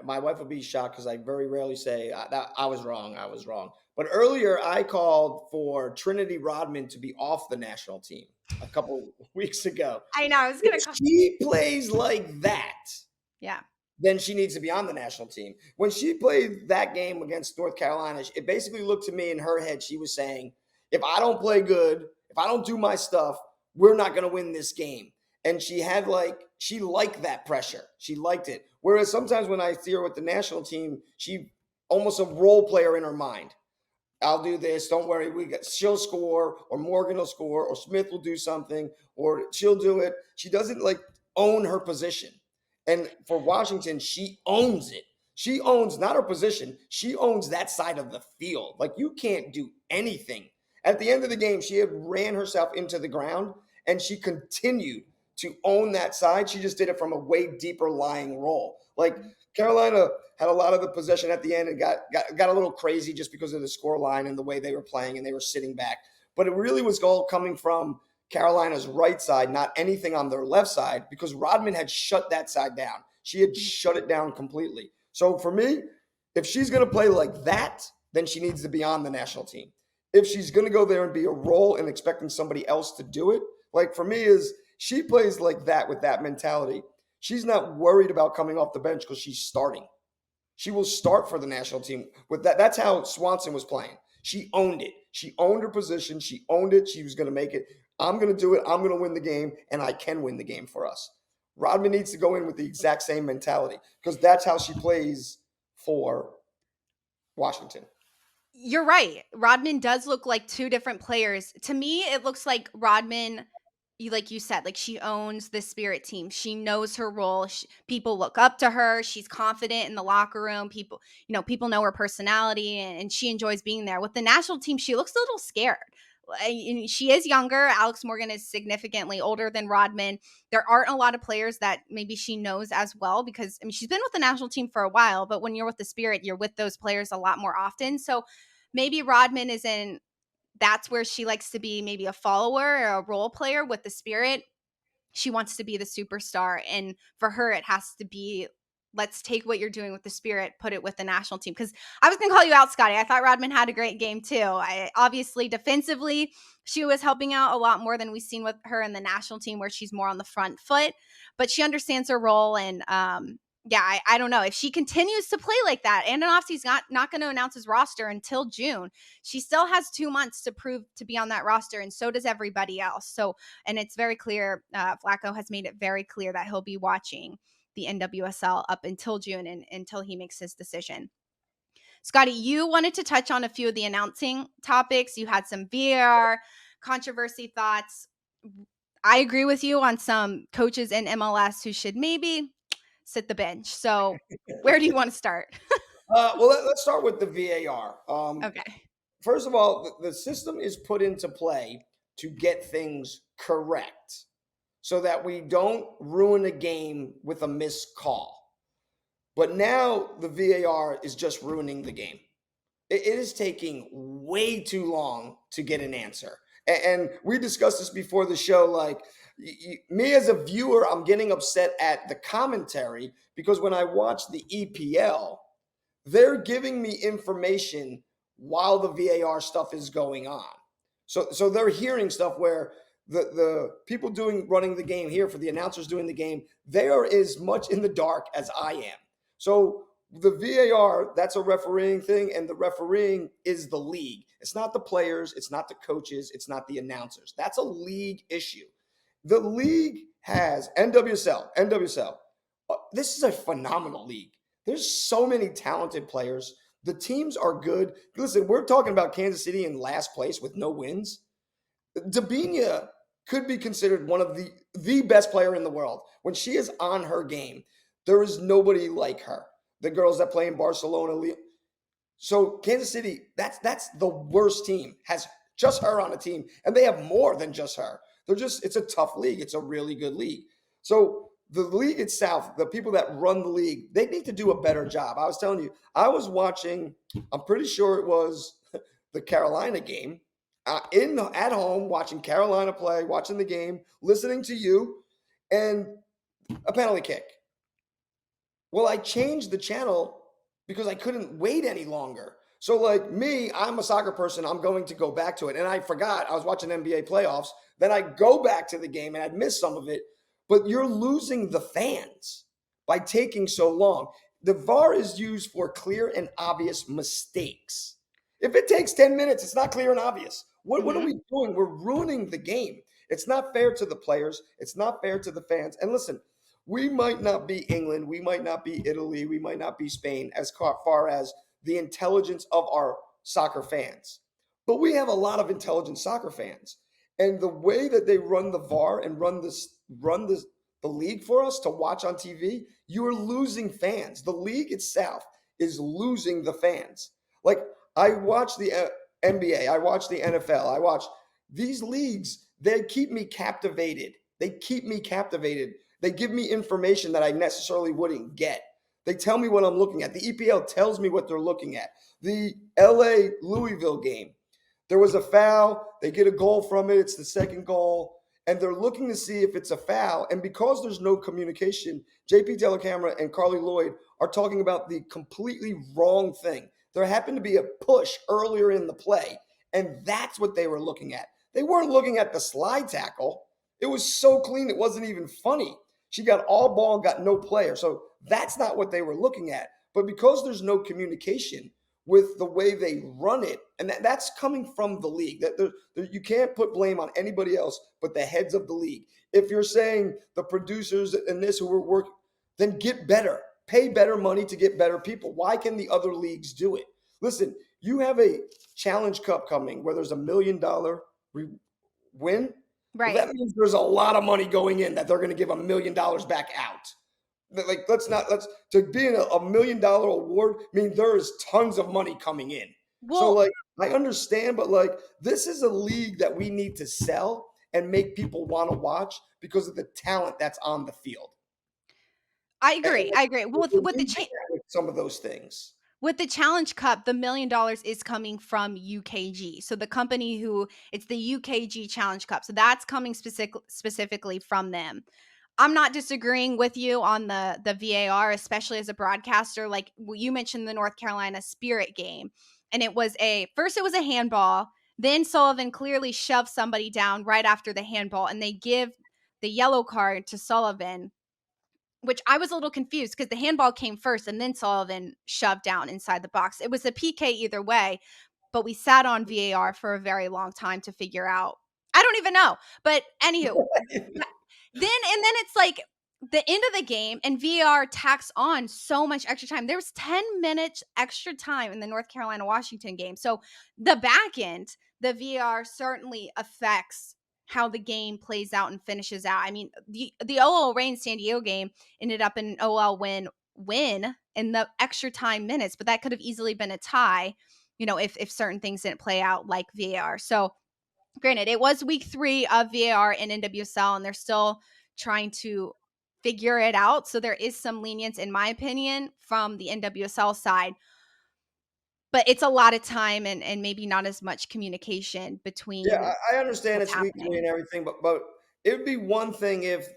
S2: my wife would be shocked because I very rarely say that I was wrong. I was wrong. But earlier I called for Trinity Rodman to be off the national team a couple weeks ago.
S1: I know. I was going
S2: If
S1: to call.
S2: she plays like that,
S1: Yeah.
S2: then she needs to be on the national team. When she played that game against North Carolina, it basically looked to me in her head, she was saying, if I don't play good, if I don't do my stuff, we're not going to win this game. And she liked that pressure. She liked it. Whereas sometimes when I see her with the national team, she almost a role player in her mind. I'll do this. Don't worry. She'll score, or Morgan will score, or Smith will do something, or she'll do it. She doesn't own her position. And for Washington, she owns it. She owns not her position. She owns that side of the field. Like, you can't do anything. At the end of the game, she had ran herself into the ground, and she continued to own that side. She just did it from a way deeper lying role. Like, Carolina had a lot of the possession at the end and got a little crazy just because of the score line and the way they were playing, and they were sitting back. But it really was all coming from Carolina's right side, not anything on their left side, because Rodman had shut that side down. She had shut it down completely. So for me, if she's going to play like that, then she needs to be on the national team. If she's going to go there and be a role and expecting somebody else to do it, like for me, is she plays like that with that mentality. She's not worried about coming off the bench because she's starting. She will start for the national team with that. That's how Swanson was playing. She owned it. She owned her position. She owned it. She was going to make it. I'm going to do it. I'm going to win the game, and I can win the game for us. Rodman needs to go in with the exact same mentality because that's how she plays for Washington.
S1: You're right. Rodman does look like two different players. To me, it looks like Rodman, like you said, like she owns the Spirit team. She knows her role. People look up to her. She's confident in the locker room. People know her personality, and she enjoys being there. With the national team, she looks a little scared. And she is younger. Alex Morgan is significantly older than Rodman. There aren't a lot of players that maybe she knows as well because, I mean, she's been with the national team for a while, but when you're with the Spirit, you're with those players a lot more often. So maybe Rodman is in that's where she likes to be, maybe a follower or a role player. With the Spirit, she wants to be the superstar, and for her it has to be, let's take what you're doing with the Spirit, put it with the national team. Because I was going to call you out, Scotty. I thought Rodman had a great game too. Obviously defensively she was helping out a lot more than we've seen with her in the national team, where she's more on the front foot, but she understands her role. And yeah, I don't know if she continues to play like that. Andonovski's not going to announce his roster until June. She still has 2 months to prove to be on that roster, and so does everybody else. So, and it's very clear, Flacco has made it very clear that he'll be watching the NWSL up until June and until he makes his decision. Scotty, you wanted to touch on a few of the announcing topics. You had some VAR controversy thoughts. I agree with you on some coaches in MLS who should maybe sit the bench. So, where do you want to start?
S2: Let's start with the VAR.
S1: Okay.
S2: First of all, the system is put into play to get things correct so that we don't ruin a game with a missed call. But now the VAR is just ruining the game. It is taking way too long to get an answer. And we discussed this before the show. Like, me as a viewer, I'm getting upset at the commentary because when I watch the EPL, they're giving me information while the VAR stuff is going on. So they're hearing stuff where the people running the game here, for the announcers doing the game, they are as much in the dark as I am. So the VAR, that's a refereeing thing, and the refereeing is the league. It's not the players, it's not the coaches, it's not the announcers. That's a league issue. The league has NWSL. This is a phenomenal league. There's so many talented players. The teams are good. Listen, we're talking about Kansas City in last place with no wins. Dabinia could be considered one of the best player in the world. When she is on her game, there is nobody like her. The girls that play in Barcelona. So Kansas City, that's the worst team. Has just her on a team, and they have more than just her. It's a tough league. It's a really good league. So the league itself, the people that run the league, they need to do a better job. I was telling you, I was watching, I'm pretty sure it was the Carolina game, at home, watching Carolina play, watching the game, listening to you, and a penalty kick. Well, I changed the channel because I couldn't wait any longer. So, like me, I'm a soccer person. I'm going to go back to it. And I forgot I was watching NBA playoffs. Then I go back to the game and I'd missed some of it. But you're losing the fans by taking so long. The VAR is used for clear and obvious mistakes. If it takes 10 minutes, it's not clear and obvious. What are we doing? We're ruining the game. It's not fair to the players. It's not fair to the fans. And listen, we might not be England. We might not be Italy. We might not be Spain as far as the intelligence of our soccer fans. But we have a lot of intelligent soccer fans. And the way that they run the VAR and run the league for us to watch on TV, you are losing fans. The league itself is losing the fans. Like, I watch the NBA, I watch the NFL, I watch these leagues. They keep me captivated. They keep me captivated. They give me information that I necessarily wouldn't get. They tell me what I'm looking at. The EPL tells me what they're looking at. The LA Louisville game, there was a foul. They get a goal from it. It's the second goal. And they're looking to see if it's a foul. And because there's no communication, JP Dellacamera and Carly Lloyd are talking about the completely wrong thing. There happened to be a push earlier in the play, and that's what they were looking at. They weren't looking at the slide tackle. It was so clean, it wasn't even funny. She got all ball and got no player. So that's not what they were looking at. But because there's no communication with the way they run it, and that's coming from the league. You can't put blame on anybody else but the heads of the league. If you're saying the producers and this who are working, then get better. Pay better money to get better people. Why can the other leagues do it? Listen, you have a Challenge Cup coming where there's $1 million win. Well,
S1: Right.
S2: that means there's a lot of money going in that they're going to give $1 million back out. Like, let's to be in $1 million award mean there is tons of money coming in. So
S1: Well,
S2: like I understand, but like this is a league that we need to sell and make people want to watch because of the talent that's on the field.
S1: I
S2: And
S1: agree. I agree.
S2: we're
S1: With the
S2: losing that with some of those things.
S1: with the Challenge Cup, the $1 million is coming from UKG. So the company who it's the UKG Challenge Cup. So that's coming specifically from them. I'm not disagreeing with you on the VAR, especially as a broadcaster. Like you mentioned the North Carolina Spirit game, and it was a handball. Then Sullivan clearly shoved somebody down right after the handball, and they give the yellow card to Sullivan, which I was a little confused because the handball came first, and then Sullivan shoved down inside the box. It was a PK either way, but we sat on VAR for a very long time to figure out. I don't even know, but anywho, then it's like the end of the game and VAR tacks on so much extra time. There was 10 minutes extra time in the North Carolina Washington game. So the back end, the VAR certainly affects how the game plays out and finishes out. I mean, the OL Reign San Diego game ended up in an OL win in the extra time minutes, but that could have easily been a tie, if certain things didn't play out like VAR. So granted, it was week 3 of VAR and NWSL, and they're still trying to figure it out. So there is some lenience, in my opinion, from the NWSL side, but it's a lot of time and maybe not as much communication
S2: Yeah,
S1: between
S2: I understand
S1: what's
S2: it's week 3
S1: happening.
S2: and everything, but it would be one thing if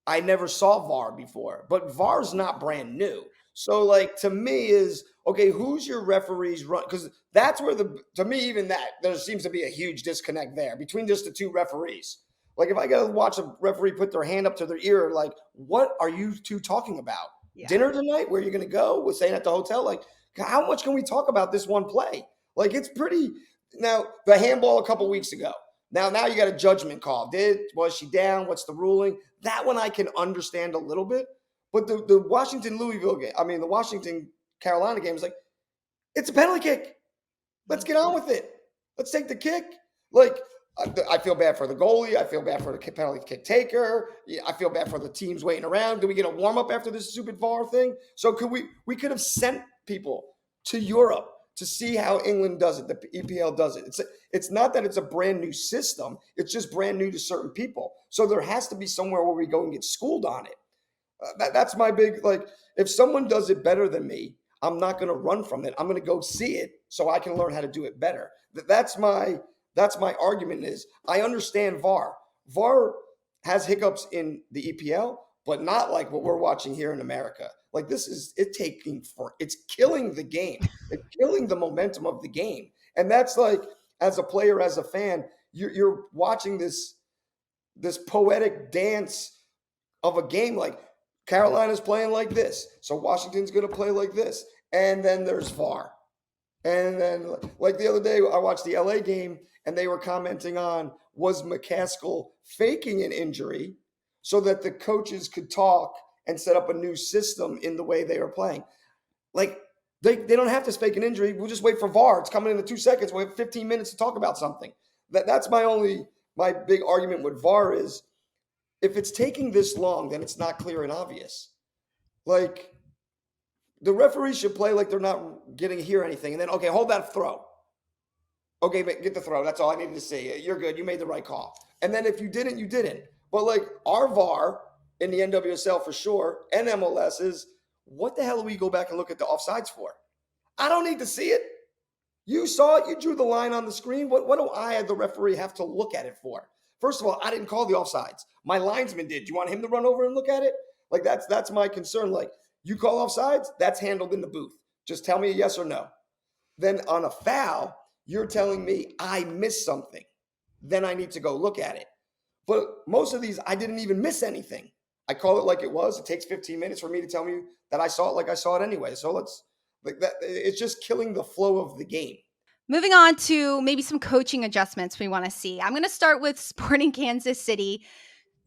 S2: I never saw VAR before, but VAR's not brand new. So, like, to me, is okay, who's your referees run? Because that's where to me, even that, there seems to be a huge disconnect there between just the two referees. Like, if I got to watch a referee put their hand up to their ear, like, what are you two talking about?
S1: Yeah.
S2: Dinner tonight? Where are you going to go? We're staying at the hotel? Like, how much can we talk about this one play? Like, it's pretty. Now, the handball a couple weeks ago. Now you got a judgment call. Was she down? What's the ruling? That one I can understand a little bit. But the Washington Louisville game, I mean the Washington Carolina game is like, it's a penalty kick. Let's get on with it. Let's take the kick. Like, I feel bad for the goalie. I feel bad for the penalty kick taker. I feel bad for the teams waiting around. Do we get a warm up after this stupid VAR thing? So we could have sent people to Europe to see how England does it, the EPL does it. It's not that it's a brand new system. It's just brand new to certain people. So there has to be somewhere where we go and get schooled on it. That's my big, like, if someone does it better than me, I'm not going to run from it. I'm going to go see it so I can learn how to do it better. That's my argument. Is I understand VAR. VAR has hiccups in the EPL, but not like what we're watching here in America. Like, this is it's killing the game. It's killing the momentum of the game. And that's like, as a player, as a fan, you're watching this poetic dance of a game. Like, Carolina's playing like this, so Washington's going to play like this, and then there's VAR. And then, like the other day, I watched the LA game, and they were commenting on, was McCaskill faking an injury so that the coaches could talk and set up a new system in the way they were playing. Like, they don't have to fake an injury. We'll just wait for VAR. It's coming in 2 seconds. We have 15 minutes to talk about something. That's my big argument with VAR is, if it's taking this long, then it's not clear and obvious. Like, the referees should play like they're not getting to hear anything. And then, okay, hold that throw. Okay, get the throw. That's all I needed to see. You're good. You made the right call. And then if you didn't, you didn't. But like, our VAR in the NWSL for sure, and MLS is, what the hell do we go back and look at the offsides for? I don't need to see it. You saw it. You drew the line on the screen. What do I, as the referee, have to look at it for? First of all, I didn't call the offsides. My linesman did. You want him to run over and look at it? Like, that's my concern. Like, you call offsides, that's handled in the booth. Just tell me a yes or no. Then on a foul, you're telling me I missed something. Then I need to go look at it. But most of these, I didn't even miss anything. I call it like it was. It takes 15 minutes for me to tell you that I saw it like I saw it anyway. So let's like that. It's just killing the flow of the game.
S1: Moving on to maybe some coaching adjustments we want to see. I'm going to start with Sporting Kansas City.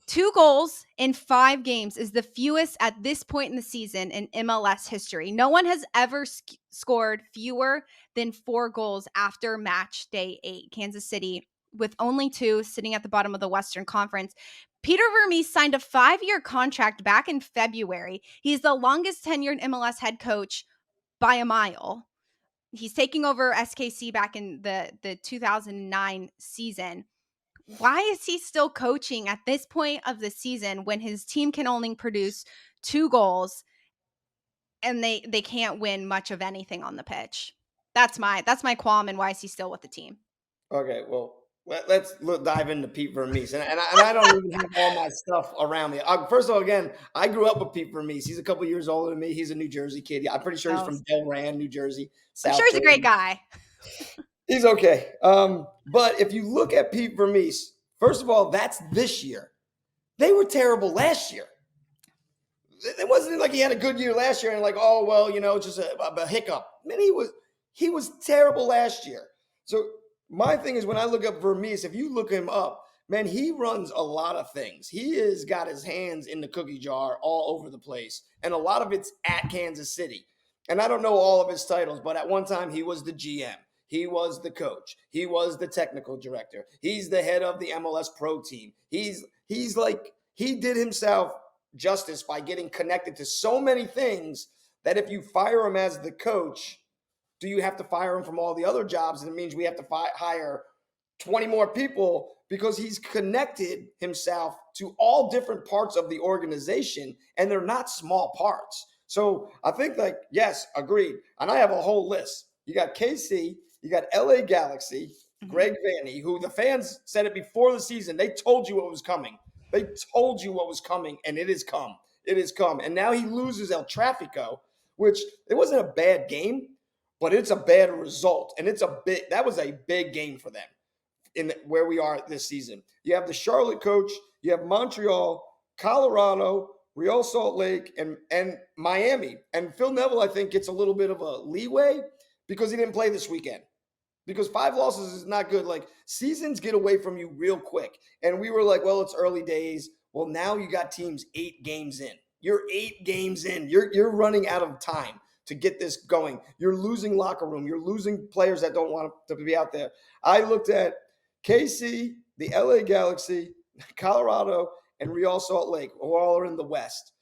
S1: 2 goals in 5 games is the fewest at this point in the season in MLS history. No one has ever scored fewer than 4 goals after match day 8. Kansas City, with only 2, sitting at the bottom of the Western Conference. Peter Vermes signed a 5-year contract back in February. He's the longest tenured MLS head coach by a mile. He's taking over SKC back in the 2009 season. Why is he still coaching at this point of the season when his team can only produce 2 goals and they can't win much of anything on the pitch? That's my qualm, and why is he still with the team?
S2: Okay, well, let's dive into Pete Vermees, and I don't even have all my stuff around me. First of all, again, I grew up with Pete Vermees. He's a couple years older than me. He's a New Jersey kid. I'm pretty sure he's
S1: Oh,
S2: from Delran, New Jersey,
S1: I'm sure
S2: South
S1: he's a great
S2: Jersey.
S1: guy.
S2: He's okay. But if you look at Pete Vermees, first of all, that's this year. They were terrible last year. It wasn't like he had a good year last year and like, oh well, just a hiccup. Man, he was terrible last year. So my thing is when I look up Vermees, if you look him up, man, he runs a lot of things. He has got his hands in the cookie jar all over the place, and a lot of it's at Kansas City. And I don't know all of his titles, but at one time he was the GM. He was the coach. He was the technical director. He's the head of the MLS Pro team. He's like he did himself justice by getting connected to so many things that if you fire him as the coach, do you have to fire him from all the other jobs? And it means we have to hire 20 more people because he's connected himself to all different parts of the organization, and they're not small parts. So I think, like, yes, agreed. And I have a whole list. You got KC, you got LA Galaxy, Greg Vanney, who the fans said it before the season. They told you what was coming. They told you what was coming, and it has come. It has come. And now he loses El Trafico, which it wasn't a bad game, but it's a bad result. And that was a big game for them in where we are this season. You have the Charlotte coach, you have Montreal, Colorado, Real Salt Lake, and Miami. And Phil Neville, I think, gets a little bit of a leeway because he didn't play this weekend. Because 5 losses is not good. Like, seasons get away from you real quick. And we were like, well, it's early days. Well, now you got teams 8 games in. You're 8 games in. You're running out of time to get this going. You're losing locker room. You're losing players that don't want to be out there. I looked at KC, the LA Galaxy, Colorado, and Real Salt Lake, who all are in the West.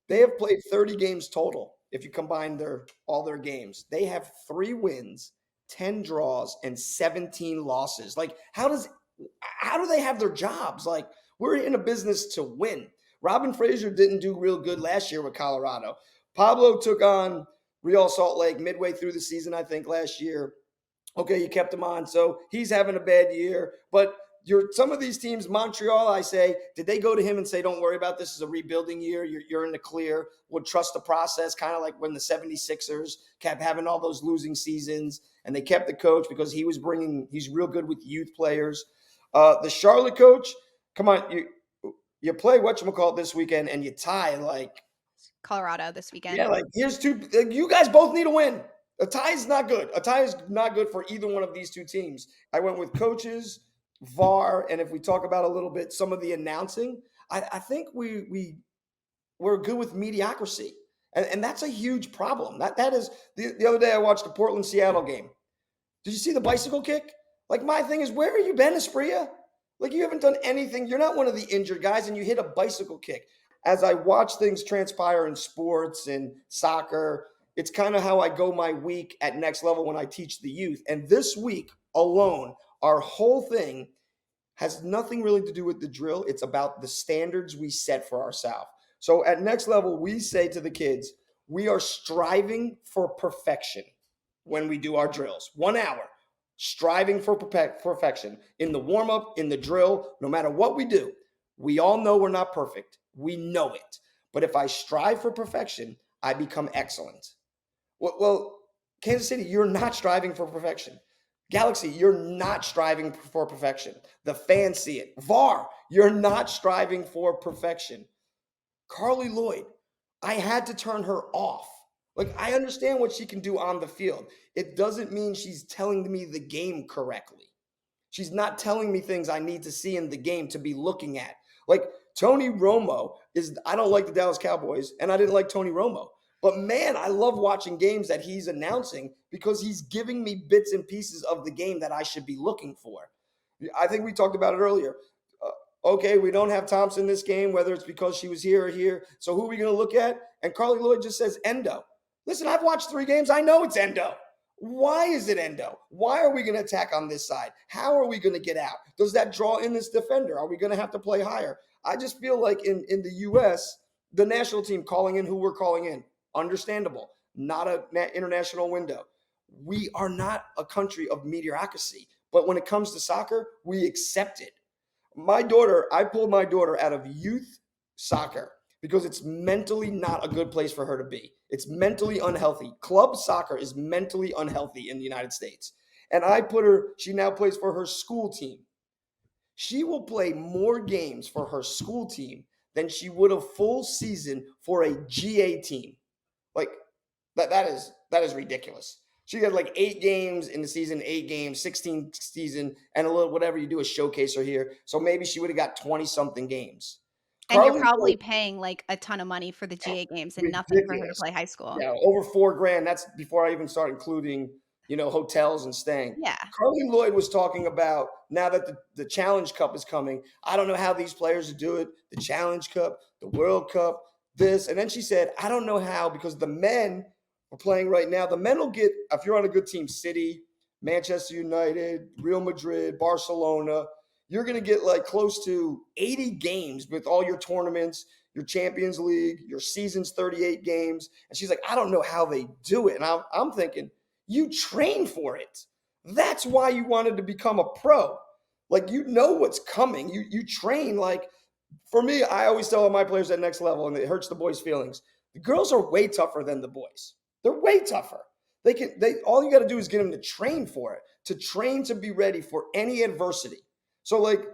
S2: They have played 30 games total if you combine all their games. They have 3 wins, 10 draws, and 17 losses. Like, how do they have their jobs? Like, we're in a business to win. Robin Fraser didn't do real good last year with Colorado. Pablo took on Real Salt Lake midway through the season, I think, last year. Okay, you kept him on, so he's having a bad year. But some of these teams, Montreal, I say, did they go to him and say, don't worry about this, this is a rebuilding year, you're in the clear, would trust the process, kind of like when the 76ers kept having all those losing seasons, and they kept the coach because he's real good with youth players. The Charlotte coach, come on, you play whatchamacallit this weekend and you tie like
S1: Colorado this weekend.
S2: yeah, like here's 2. You guys both need a win. A tie is not good. A tie is not good for either one of these 2 teams. I went with coaches, VAR, and if we talk about a little bit some of the announcing, I think we're good with mediocrity, and that's a huge problem. That is the other day I watched the Portland Seattle game. Did you see the bicycle kick? Like, my thing is, where have you been, Espria? Like, you haven't done anything. You're not one of the injured guys, and you hit a bicycle kick. As I watch things transpire in sports and soccer, it's kind of how I go my week at Next Level when I teach the youth. And this week alone, our whole thing has nothing really to do with the drill. It's about the standards we set for ourselves. So at Next Level, we say to the kids, we are striving for perfection when we do our drills. 1 hour, striving for perfection. In the warm-up, in the drill, no matter what we do, we all know we're not perfect. We know it. But if I strive for perfection, I become excellent. Well, Kansas City, you're not striving for perfection. Galaxy, you're not striving for perfection. The fans see it. VAR, you're not striving for perfection. Carly Lloyd, I had to turn her off. Like, I understand what she can do on the field. It doesn't mean she's telling me the game correctly. She's not telling me things I need to see in the game to be looking at. Like Tony Romo is, I don't like the Dallas Cowboys, and I didn't like Tony Romo. But man, I love watching games that he's announcing because he's giving me bits and pieces of the game that I should be looking for. I think we talked about it earlier. Okay, we don't have Thompson this game, whether it's because she was here or here. So who are we going to look at? And Carly Lloyd just says Endo. Listen, I've watched 3 games. I know it's Endo. Why is it Endo? Why are we going to attack on this side? How are we going to get out? Does that draw in this defender? Are we going to have to play higher? I just feel like in the U.S., the national team calling in who we're calling in, understandable, not an international window. We are not a country of mediocrity, but when it comes to soccer, we accept it. I pulled my daughter out of youth soccer because it's mentally not a good place for her to be. It's mentally unhealthy. Club soccer is mentally unhealthy in the United States. And she now plays for her school team. She will play more games for her school team than she would a full season for a GA team. Like that is ridiculous. She had like 8 games in the season, 8 games, 16 season, and a little whatever you do a showcaser here. So maybe she would have got 20 something games.
S1: And you're
S2: Carly
S1: probably
S2: Lloyd,
S1: paying, like, a ton of money for the GA games and nothing for her to
S2: ridiculous.
S1: play high school.
S2: Yeah, over 4 grand. That's before I even start including, hotels and staying.
S1: Yeah.
S2: Carly Lloyd was talking about now that the Challenge Cup is coming. I don't know how these players do it. The Challenge Cup, the World Cup, this. And then she said, I don't know how because the men are playing right now. The men will get, if you're on a good team, City, Manchester United, Real Madrid, Barcelona, you're going to get like close to 80 games with all your tournaments, your Champions League, your season's 38 games. And she's like, I don't know how they do it. And I'm thinking, you train for it. That's why you wanted to become a pro. Like, you know what's coming. You train. Like, for me, I always tell my players at next level, and it hurts the boys' feelings. The girls are way tougher than the boys. They're way tougher. All you got to do is get them to train for it, to train to be ready for any adversity. So like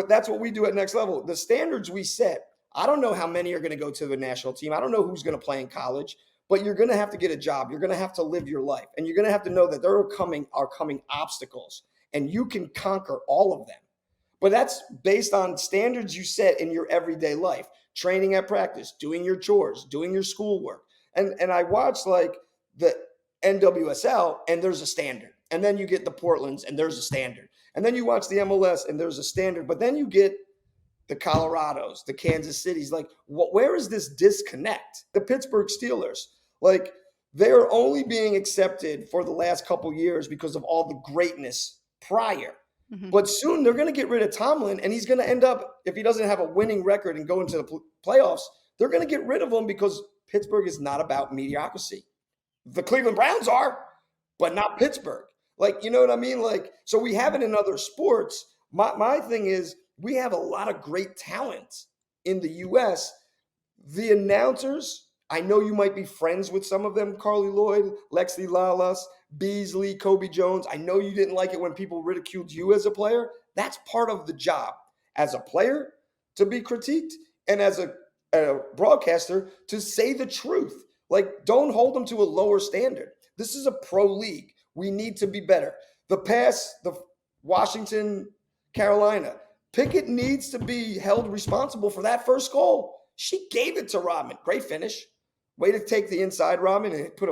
S2: that's what we do at next level. The standards we set, I don't know how many are going to go to the national team. I don't know who's going to play in college, but you're going to have to get a job. You're going to have to live your life, and you're going to have to know that there are coming obstacles, and you can conquer all of them. But that's based on standards you set in your everyday life, training at practice, doing your chores, doing your schoolwork. And I watched like the NWSL, and there's a standard. And then you get the Portlands, and there's a standard. And then you watch the MLS, and there's a standard. But then you get the Colorados, the Kansas Cities. Like, where is this disconnect? The Pittsburgh Steelers, like, they're only being accepted for the last couple years because of all the greatness prior.
S1: Mhm.
S2: But soon they're going to get rid of Tomlin, and he's going to end up, if he doesn't have a winning record and go into the playoffs, they're going to get rid of him because Pittsburgh is not about mediocrity. The Cleveland Browns are, but not Pittsburgh. Like, you know what I mean? Like, so we have it in other sports. My thing is, we have a lot of great talent in the U.S. The announcers, I know you might be friends with some of them, Carly Lloyd, Lexi Lalas, Beasley, Kobe Jones. I know you didn't like it when people ridiculed you as a player. That's part of the job as a player to be critiqued and as a broadcaster to say the truth. Like, don't hold them to a lower standard. This is a pro league. We need to be better. The Washington, Carolina, Pickett needs to be held responsible for that first goal. She gave it to Rodman. Great finish. Way to take the inside, Rodman, and put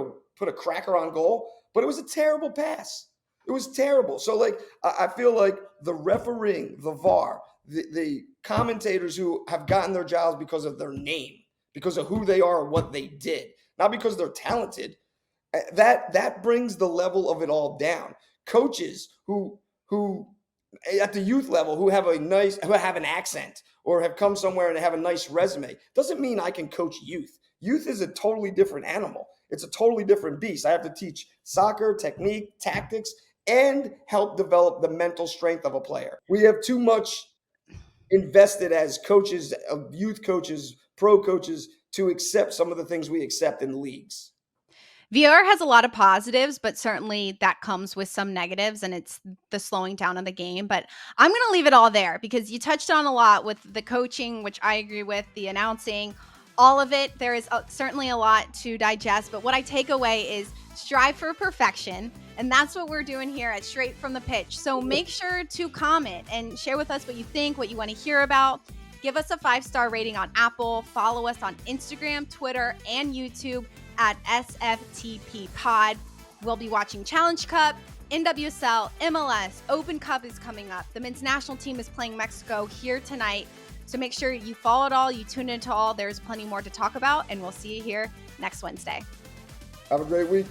S2: a cracker on goal. But it was a terrible pass. It was terrible. So, like, I feel like the refereeing, the VAR, the commentators who have gotten their jobs because of their name, because of who they are or what they did, not because they're talented, that brings the level of it all down. Coaches who at the youth level who have an accent or have come somewhere and have a nice resume doesn't mean I can coach youth. Youth is a totally different animal. It's a totally different beast. I have to teach soccer, technique, tactics, and help develop the mental strength of a player. We have too much invested as coaches, youth coaches, pro coaches, to accept some of the things we accept in leagues.
S1: VR has a lot of positives, but certainly that comes with some negatives, and it's the slowing down of the game. But I'm going to leave it all there because you touched on a lot with the coaching, which I agree with, the announcing, All of it. There is certainly a lot to digest, but what I take away is strive for perfection. And that's what we're doing here at Straight from the Pitch. So make sure to comment and share with us what you think, what you want to hear about. Give us a 5-star rating on Apple. Follow us on Instagram, Twitter, and YouTube at SFTP Pod. We'll be watching Challenge Cup, NWSL, MLS, Open Cup is coming up. The men's national team is playing Mexico here tonight. So make sure you follow it all, you tune into all. There's plenty more to talk about, and we'll see you here next Wednesday.
S2: Have a great week.